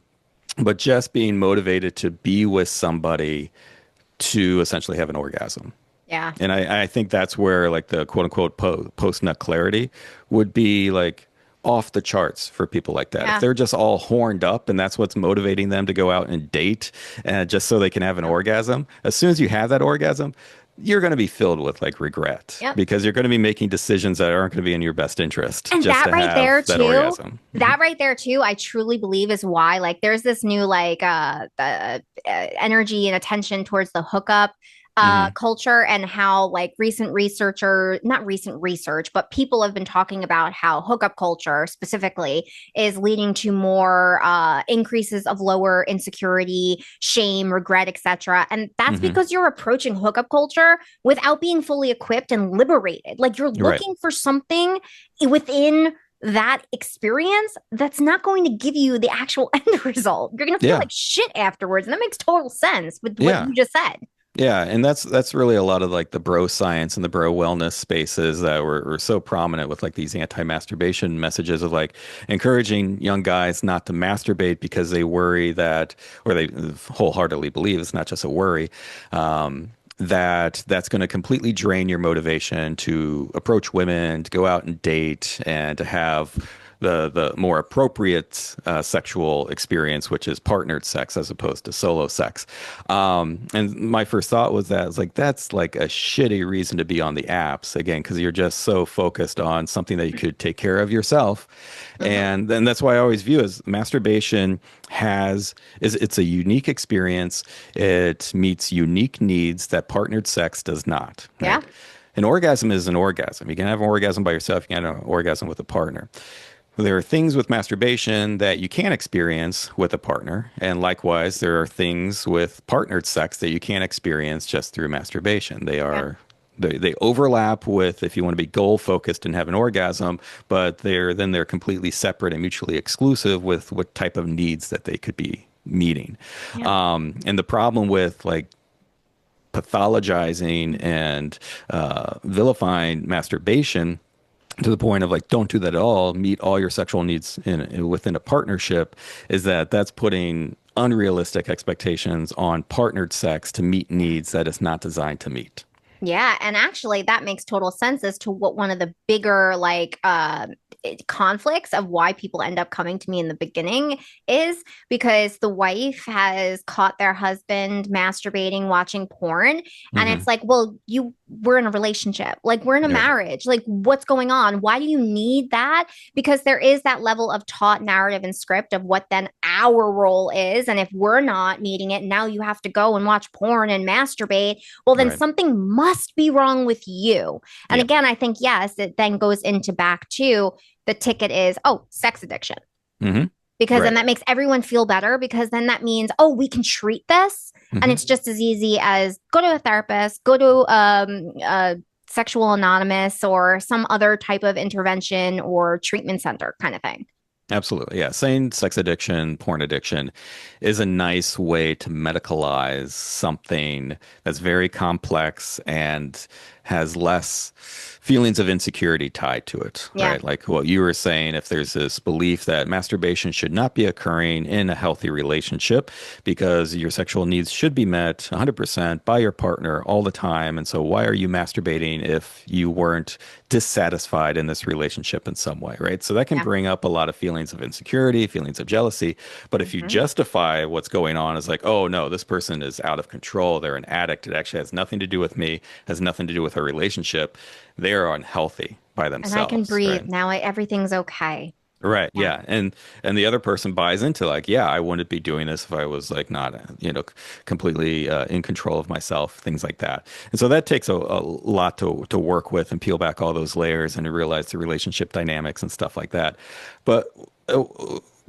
but just being motivated to be with somebody to essentially have an orgasm. Yeah. And I think that's where like the quote unquote post nut clarity would be like, off the charts for people like that. If Yeah. they're just all horned up and that's what's motivating them to go out and date just so they can have an orgasm, as soon as you have that orgasm, you're going to be filled with like regret Yep. because you're going to be making decisions that aren't going to be in your best interest And just that to right there have that too, orgasm. that right there too, I truly believe is why like there's this new like energy and attention towards the hookup Hmm. culture and how like recent researcher, not recent research, but people have been talking about how hookup culture specifically is leading to more increases of lower insecurity, shame, regret, etc. And that's Hmm. because you're approaching hookup culture without being fully equipped and liberated. Like you're Right. looking for something within that experience that's not going to give you the actual end result. You're going to feel Yeah. like shit afterwards. And that makes total sense with what Yeah. you just said. Yeah, and that's really a lot of like the bro science and the bro wellness spaces that were so prominent with like these anti-masturbation messages of like encouraging young guys not to masturbate because they worry that, or they wholeheartedly believe it's not just a worry, that that's going to completely drain your motivation to approach women, to go out and date, and to have the more appropriate sexual experience, which is partnered sex as opposed to solo sex. And my first thought was that it's like that's like a shitty reason to be on the apps again, because you're just so focused on something that you could take care of yourself. Mhm. And then that's why I always view as masturbation it's a unique experience. It meets unique needs that partnered sex does not. Yeah. Right? An orgasm is an orgasm. You can have an orgasm by yourself. You can have an orgasm with a partner. There are things with masturbation that you can't experience with a partner. And likewise, there are things with partnered sex that you can't experience just through masturbation. Yeah. They overlap with if you want to be goal focused and have an orgasm, but they're completely separate and mutually exclusive with what type of needs that they could be meeting. Yeah. And the problem with like pathologizing and vilifying masturbation to the point of like don't do that at all, meet all your sexual needs within a partnership, is that that's putting unrealistic expectations on partnered sex to meet needs that it's not designed to meet. Yeah, and actually that makes total sense as to what one of the bigger like conflicts of why people end up coming to me in the beginning is because the wife has caught their husband masturbating, watching porn, and Hmm. it's like, well, you we're in a relationship. Like we're in a Right. marriage. Like what's going on? Why do you need that? Because there is that level of taught narrative and script of what then our role is, and if we're not meeting it, now you have to go and watch porn and masturbate, well, then Right. something must be wrong with you. And Yeah. again, I think, yes, it then goes into back to the ticket is, oh, sex addiction. Hmm. Because then Right. that makes everyone feel better because then that means, oh, we can treat this. And Hmm. it's just as easy as go to a therapist, go to Sexual Anonymous or some other type of intervention or treatment center kind of thing. Absolutely. Yeah. Saying sex addiction, porn addiction is a nice way to medicalize something that's very complex and has less feelings of insecurity tied to it, Yeah. right? Like what you were saying, if there's this belief that masturbation should not be occurring in a healthy relationship because your sexual needs should be met 100% by your partner all the time. And so why are you masturbating if you weren't dissatisfied in this relationship in some way, right? So that can Yeah. bring up a lot of feelings of insecurity, feelings of jealousy. But if you Mhm. justify what's going on as like, oh no, this person is out of control, they're an addict, it actually has nothing to do with me, has nothing to do with our relationship, they are unhealthy by And I can themselves, breathe. right? Now everything's okay. Right. Yeah. Yeah. And the other person buys into like, yeah, I wouldn't be doing this if I was like not, completely in control of myself, things like that. And so that takes a lot to work with and peel back all those layers and to realize the relationship dynamics and stuff like that. But a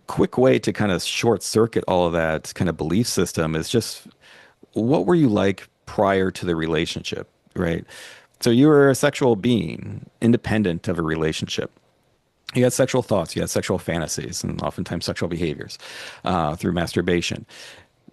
quick way to kind of short circuit all of that kind of belief system is just what were you like prior to the relationship, right? So you were a sexual being independent of a relationship. You had sexual thoughts, you had sexual fantasies, and oftentimes sexual behaviors through masturbation.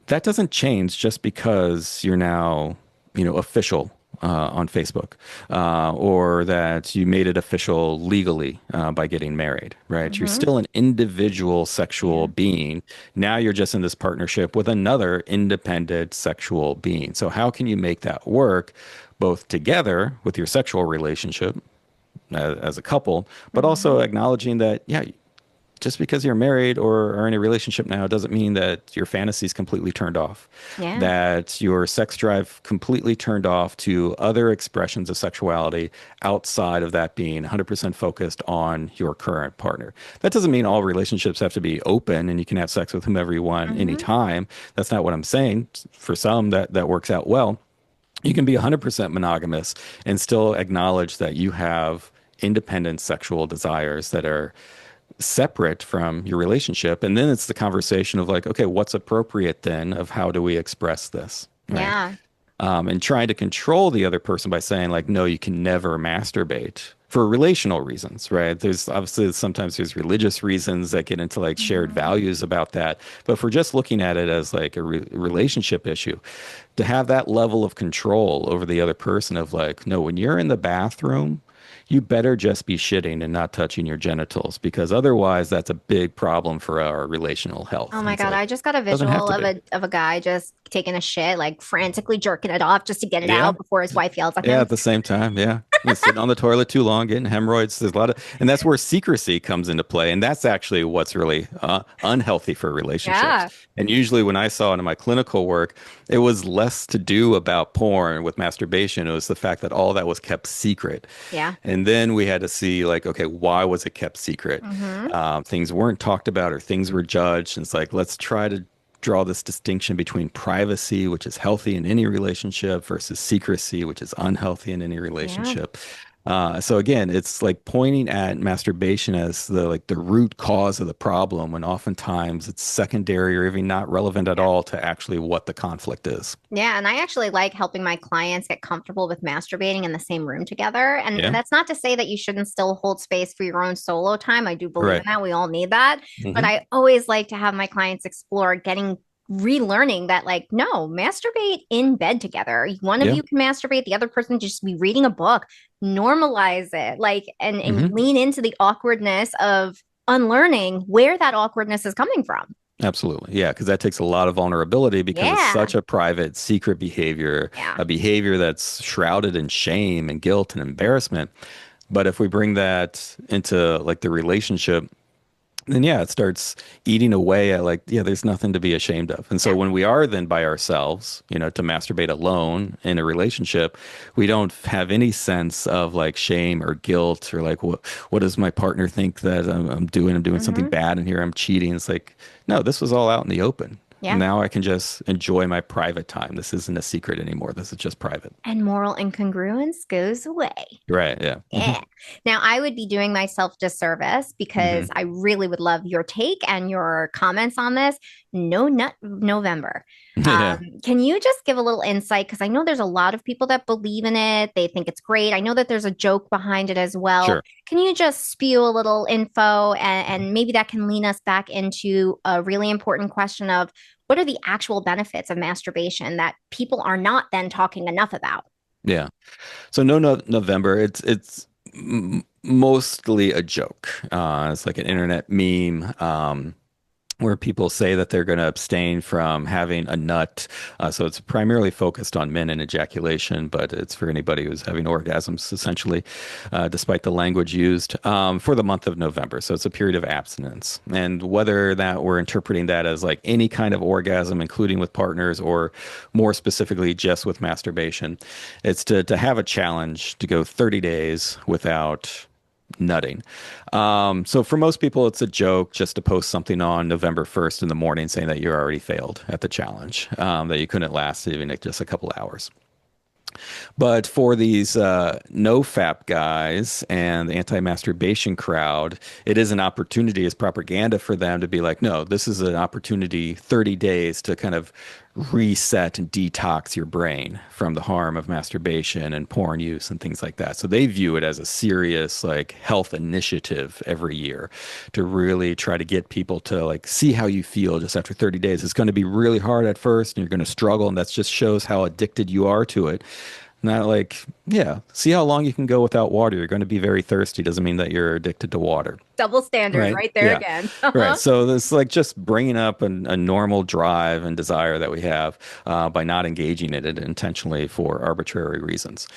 That doesn't change just because you're now, official on Facebook, or that you made it official legally by getting married, right? You're Hmm. still an individual sexual Yeah. being. Now you're just in this partnership with another independent sexual being. So how can you make that work both together with your sexual relationship as a couple, but also Mhm. acknowledging that, yeah, just because you're married or are in a relationship now doesn't mean that your fantasies completely turned off, Yeah. that your sex drive completely turned off to other expressions of sexuality outside of that being 100% focused on your current partner. That doesn't mean all relationships have to be open and you can have sex with whomever you want Mhm. anytime. That's not what I'm saying. For some, that works out well. You can be 100% monogamous and still acknowledge that you have independent sexual desires that are separate from your relationship. And then it's the conversation of like, okay, what's appropriate then of how do we express this? Right. Yeah. And trying to control the other person by saying like, no, you can never masturbate for relational reasons, right? There's obviously sometimes there's religious reasons that get into like shared Mhm. values about that. But if we're just looking at it as like a relationship issue, to have that level of control over the other person of like, no, when you're in the bathroom, you better just be shitting and not touching your genitals because otherwise that's a big problem for our relational health. Oh And my it's God, like, I just got a doesn't have visual to of be. a guy just taking a shit, like frantically jerking it off just to get it Yeah. out before his wife yells at Yeah, him. at the same time, yeah. And sitting on the toilet too long, getting hemorrhoids. There's a lot of, and that's where secrecy comes into play. And that's actually what's really unhealthy for relationships. Yeah. And usually, when I saw it in my clinical work, it was less to do about porn with masturbation. It was the fact that all that was kept secret. Yeah. And then we had to see, like, okay, why was it kept secret? Hmm. Things weren't talked about or things were judged. And it's like, let's try to draw this distinction between privacy, which is healthy in any relationship, versus secrecy, which is unhealthy in any Yeah. relationship. So again, it's like pointing at masturbation as the root cause of the problem, when oftentimes it's secondary or even not relevant at Yeah. all to actually what the conflict is. Yeah, and I actually like helping my clients get comfortable with masturbating in the same room together. And Yeah. that's not to say that you shouldn't still hold space for your own solo time. I do believe in Right. that. We all need that. But Hmm. I always like to have my clients explore getting relearning that, like, no, masturbate in bed together. One of Yeah. you can masturbate, the other person just be reading a book. Normalize it, like, and Hmm. lean into the awkwardness of unlearning where that awkwardness is coming from. Absolutely. Yeah, because that takes a lot of vulnerability because it's Yeah. such a private, secret behavior, Yeah. a behavior that's shrouded in shame and guilt and embarrassment. But if we bring that into like the relationship, then yeah, it starts eating away at like, yeah, there's nothing to be ashamed of. And so Yeah. when we are then by ourselves, to masturbate alone in a relationship, we don't have any sense of like shame or guilt or like, what does my partner think that I'm doing? I'm doing something Hmm. bad in here. I'm cheating. It's like, no, this was all out in the open. Yeah. Now I can just enjoy my private time. This isn't a secret anymore. This is just private. And moral incongruence goes away. Right. Yeah. Yeah. Now, I would be doing myself disservice Hmm. because I really would love your take and your comments on this. No Nut November. Yeah. Can you just give a little insight? Because I know there's a lot of people that believe in it. They think it's great. I know that there's a joke behind it as well. Sure. Can you just spew a little info and maybe that can lean us back into a really important question of what are the actual benefits of masturbation that people are not then talking enough about? Yeah. So no November. It's mostly a joke. It's like an internet meme. Where people say that they're going to abstain from having a nut. So it's primarily focused on men and ejaculation, but it's for anybody who's having orgasms, essentially, despite the language used, for the month of November. So it's a period of abstinence. And whether that we're interpreting that as like any kind of orgasm, including with partners, or more specifically just with masturbation, it's to have a challenge to go 30 days without nutting. So for most people, it's a joke just to post something on November 1st in the morning saying that you already failed at the challenge, that you couldn't last even just a couple hours. But for these no-fap guys and the anti-masturbation crowd, it is an opportunity as propaganda for them to be like, no, this is an opportunity, 30 days to kind of reset and detox your brain from the harm of masturbation and porn use and things like that. So they view it as a serious like health initiative every year to really try to get people to like see how you feel just after 30 days. It's going to be really hard at first and you're going to struggle, and that just shows how addicted you are to it. Not like, yeah, see how long you can go without water. You're going to be very thirsty. Doesn't mean that you're addicted to water. Double standard Right. right there Yeah. again. Right. So it's like just bringing up a normal drive and desire that we have by not engaging in it intentionally for arbitrary reasons.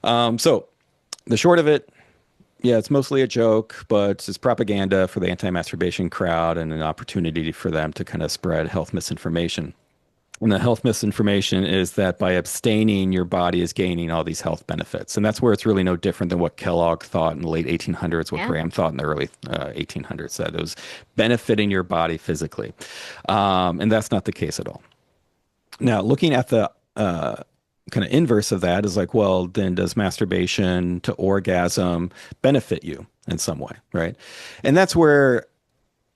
So the short of it, Yeah, it's mostly a joke, but it's propaganda for the anti-masturbation crowd and an opportunity for them to kind of spread health misinformation. And the health misinformation is that by abstaining, your body is gaining all these health benefits. And that's where it's really no different than what Kellogg thought in the late 1800s, what Yeah. Graham thought in the early 1800s, that it was benefiting your body physically. And that's not the case at all. Now, looking at the kind of inverse of that is like, well, then does masturbation to orgasm benefit you in some way, right? And that's where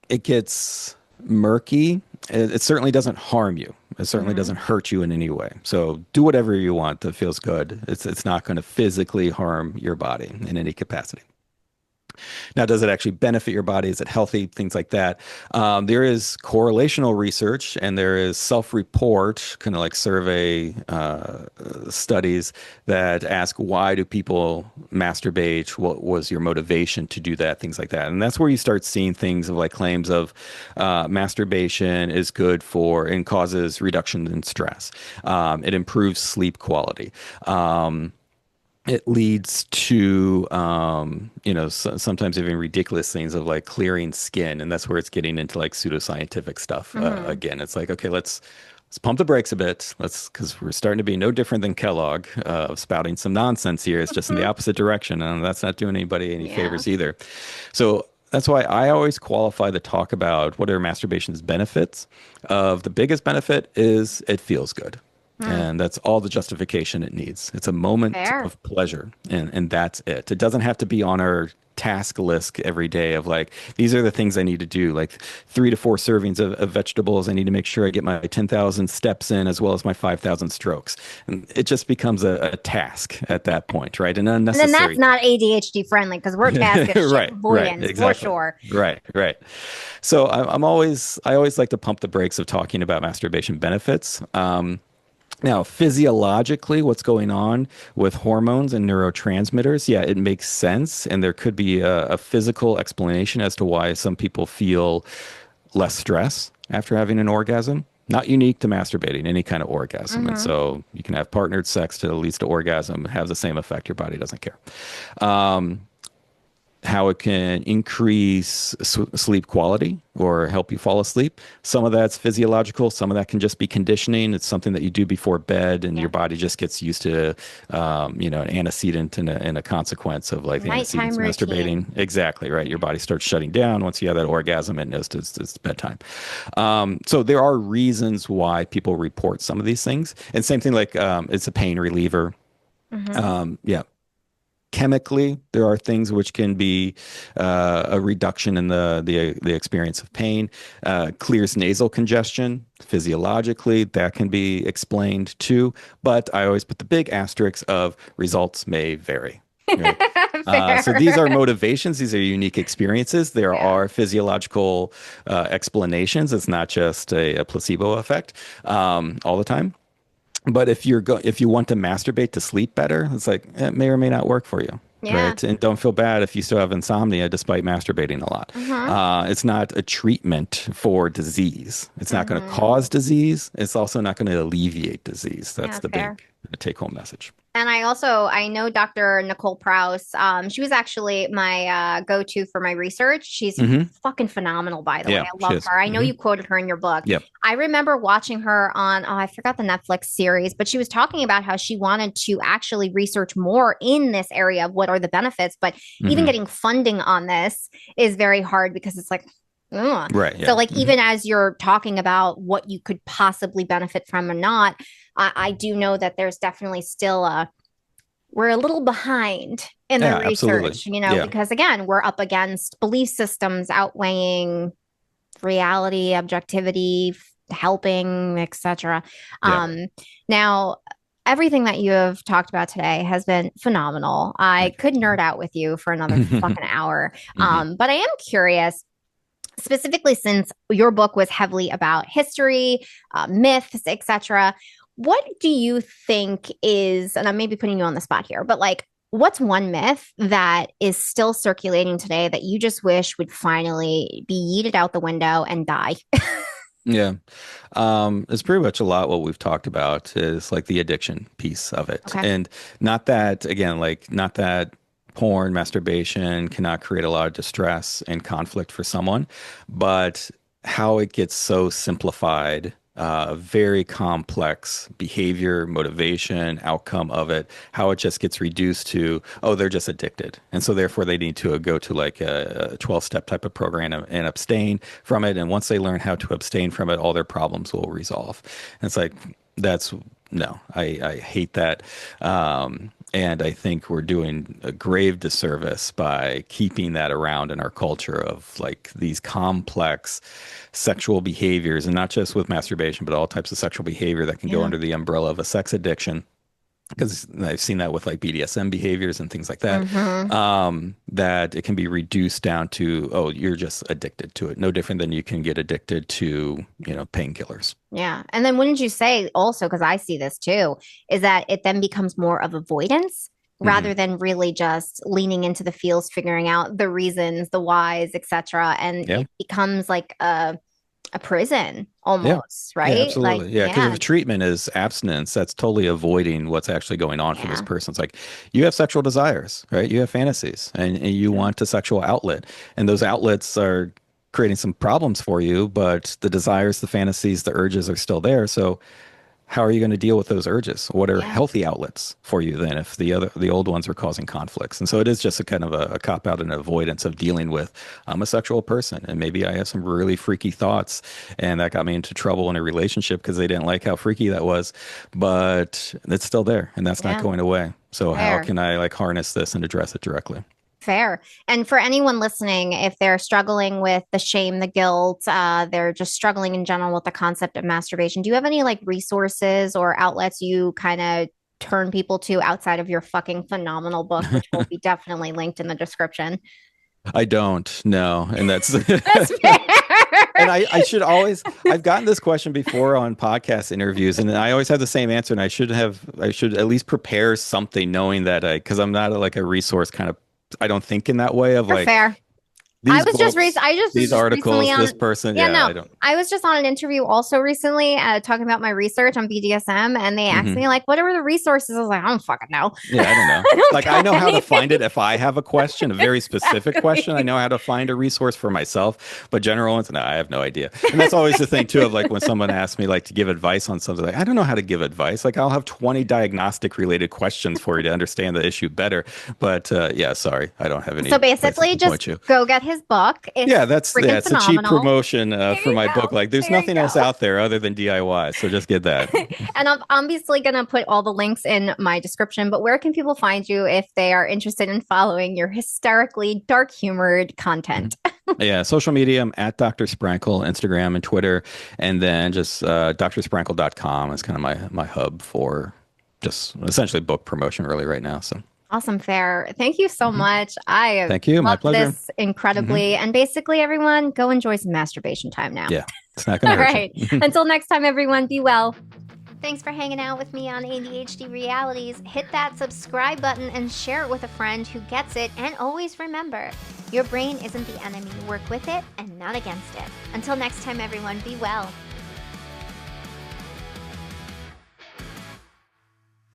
it gets murky. It certainly doesn't harm you. It certainly Hmm. doesn't hurt you in any way. So do whatever you want that feels good. It's not going to physically harm your body in any capacity. Now, does it actually benefit your body? Is it healthy? Things like that. There is correlational research and there is self-report, kind of like survey studies that ask why do people masturbate? What was your motivation to do that? Things like that. And that's where you start seeing things of like claims of masturbation is good for and causes reduction in stress. It improves sleep quality. It leads to sometimes even ridiculous things of like clearing skin, and that's where it's getting into like pseudoscientific stuff. Hmm. Again, it's like, okay, let's pump the brakes a bit. Let's Because we're starting to be no different than Kellogg, spouting some nonsense here. It's just in the opposite direction, and that's not doing anybody any Yeah. favors either. So that's why I always qualify the talk about what are masturbation's benefits. Of the biggest benefit is it feels good. Hmm. And that's all the justification it needs. It's a moment Fair. of pleasure, and that's it. It doesn't have to be on our task list every day of like, these are the things I need to do, like 3 to 4 servings of vegetables. I need to make sure I get my 10,000 steps in as well as my 5,000 strokes. And it just becomes a task at that point, right? An And then that's unnecessary not ADHD friendly because we're task of shit right, avoidance for exactly. sure. Right. So I always like to pump the brakes of talking about masturbation benefits. Now, physiologically, what's going on with hormones and neurotransmitters? Yeah, it makes sense. And there could be a physical explanation as to why some people feel less stress after having an orgasm. Not unique to masturbating, any kind of orgasm. And Hmm. so you can have partnered sex that leads to orgasm, have the same effect. Your body doesn't care. Um, how it can increase sleep quality or help you fall asleep. Some of that's physiological. Some of that can just be conditioning. It's something that you do before bed, and Yeah. your body just gets used to, an antecedent and a consequence of like the Nighttime antecedents routine. masturbating. Exactly right. Your body starts shutting down once you have that orgasm. It knows it's bedtime. So there are reasons why people report some of these things, and same thing like it's a pain reliever. Hmm. Yeah, chemically, there are things which can be a reduction in the experience of pain. Clears nasal congestion. Physiologically, that can be explained too. But I always put the big asterisk of results may vary. Right. So these are Fair. motivations. These are unique experiences. There Yeah. are physiological explanations. It's not just a placebo effect all the time. But if you want to masturbate to sleep better, it's like it may or may not work for you, Yeah. right? And don't feel bad if you still have insomnia despite masturbating a lot. Hmm. It's not a treatment for disease. It's not going to Hmm. cause disease. It's also not going to alleviate disease. That's Yeah, the fair. big take-home message. And I know Dr. Nicole Prouse. She was actually my go-to for my research. She's Hmm. fucking phenomenal, by the way. Yeah, I she love is. her. I know Hmm. you quoted her in your book. Yep. I remember watching her on, oh, I forgot the Netflix series, but she was talking about how she wanted to actually research more in this area of what are the benefits. But even Hmm. getting funding on this is very hard because it's like, ugh. Right. So, Yeah. like, Hmm. even as you're talking about what you could possibly benefit from or not, I do know that there's definitely still we're a little behind in the Yeah. Absolutely. research, Yeah. because again, we're up against belief systems outweighing reality, objectivity, helping, etc. Yeah. Now, everything that you have talked about today has been phenomenal. I could nerd out with you for another fucking hour. Hmm. But I am curious, specifically since your book was heavily about history, myths, etc. What do you think is, and I may be putting you on the spot here, but like, what's one myth that is still circulating today that you just wish would finally be yeeted out the window and die? Yeah. It's pretty much a lot what we've talked about is like the addiction piece of it. Okay. And not that, again, like not that porn, masturbation cannot create a lot of distress and conflict for someone, but how it gets so simplified, very complex behavior, motivation, outcome of it, how it just gets reduced to, oh, they're just addicted. And so therefore they need to go to like a 12-step type of program and abstain from it. And once they learn how to abstain from it, all their problems will resolve. And it's like, that's no, I hate that. And I think we're doing a grave disservice by keeping that around in our culture of like these complex sexual behaviors, and not just with masturbation, but all types of sexual behavior that can go under the umbrella of a sex addiction. Because I've seen that with like BDSM behaviors and things like that, that it can be reduced down to, oh, you're just addicted to it. No different than you can get addicted to, painkillers. Yeah. And then wouldn't you say also, because I see this too, is that it then becomes more of avoidance rather than really just leaning into the feels, figuring out the reasons, the whys, etc. And it becomes like a prison almost, right? Yeah, absolutely. Like, Because if treatment is abstinence, that's totally avoiding what's actually going on for this person. It's like you have sexual desires, right? You have fantasies and you want a sexual outlet. And those outlets are creating some problems for you, but the desires, the fantasies, the urges are still there. So how are you going to deal with those urges? What are healthy outlets for you then if the old ones are causing conflicts? And so it is just a kind of a cop out and avoidance of dealing with, I'm a sexual person and maybe I have some really freaky thoughts and that got me into trouble in a relationship because they didn't like how freaky that was, but it's still there and that's not going away. So how can I like harness this and address it directly? Fair. And for anyone listening, if they're struggling with the shame, the guilt, they're just struggling in general with the concept of masturbation, do you have any like resources or outlets you kind of turn people to outside of your fucking phenomenal book, which will be definitely linked in the description? I don't know. And that's, That's fair. and I should always, I've gotten this question before on podcast interviews and I always have the same answer. And I should at least prepare something knowing that because I'm not like a resource kind of, I don't think in that way of like fair. These I was books, just these articles, this person. I was just on an interview also recently talking about my research on BDSM, and they asked me like, "What are the resources?" I was like, "I don't fucking know." Yeah, I don't know. I know how to find it if I have a question, a very specific question. I know how to find a resource for myself, but general ones, no, I have no idea. And that's always the thing too of like when someone asks me like to give advice on something, like I don't know how to give advice. Like I'll have 20 diagnostic related questions for you to understand the issue better. But sorry, I don't have any. So basically, just go get his book. It's a cheap promotion for my book. Like there's nothing else out there other than DIY. So just get that. And I'm obviously going to put all the links in my description, but where can people find you if they are interested in following your hysterically dark humored content? Yeah, social media, I'm at Dr. Sprankle, Instagram and Twitter, and then just drsprankle.com is kind of my hub for just essentially book promotion really right now. So awesome, Fair. Thank you so much. Thank you. My pleasure. This incredibly. And basically, everyone, go enjoy some masturbation time now. Yeah, it's not going to hurt you. Until next time, everyone, be well. Thanks for hanging out with me on ADHD Realities. Hit that subscribe button and share it with a friend who gets it. And always remember, your brain isn't the enemy. Work with it and not against it. Until next time, everyone, be well.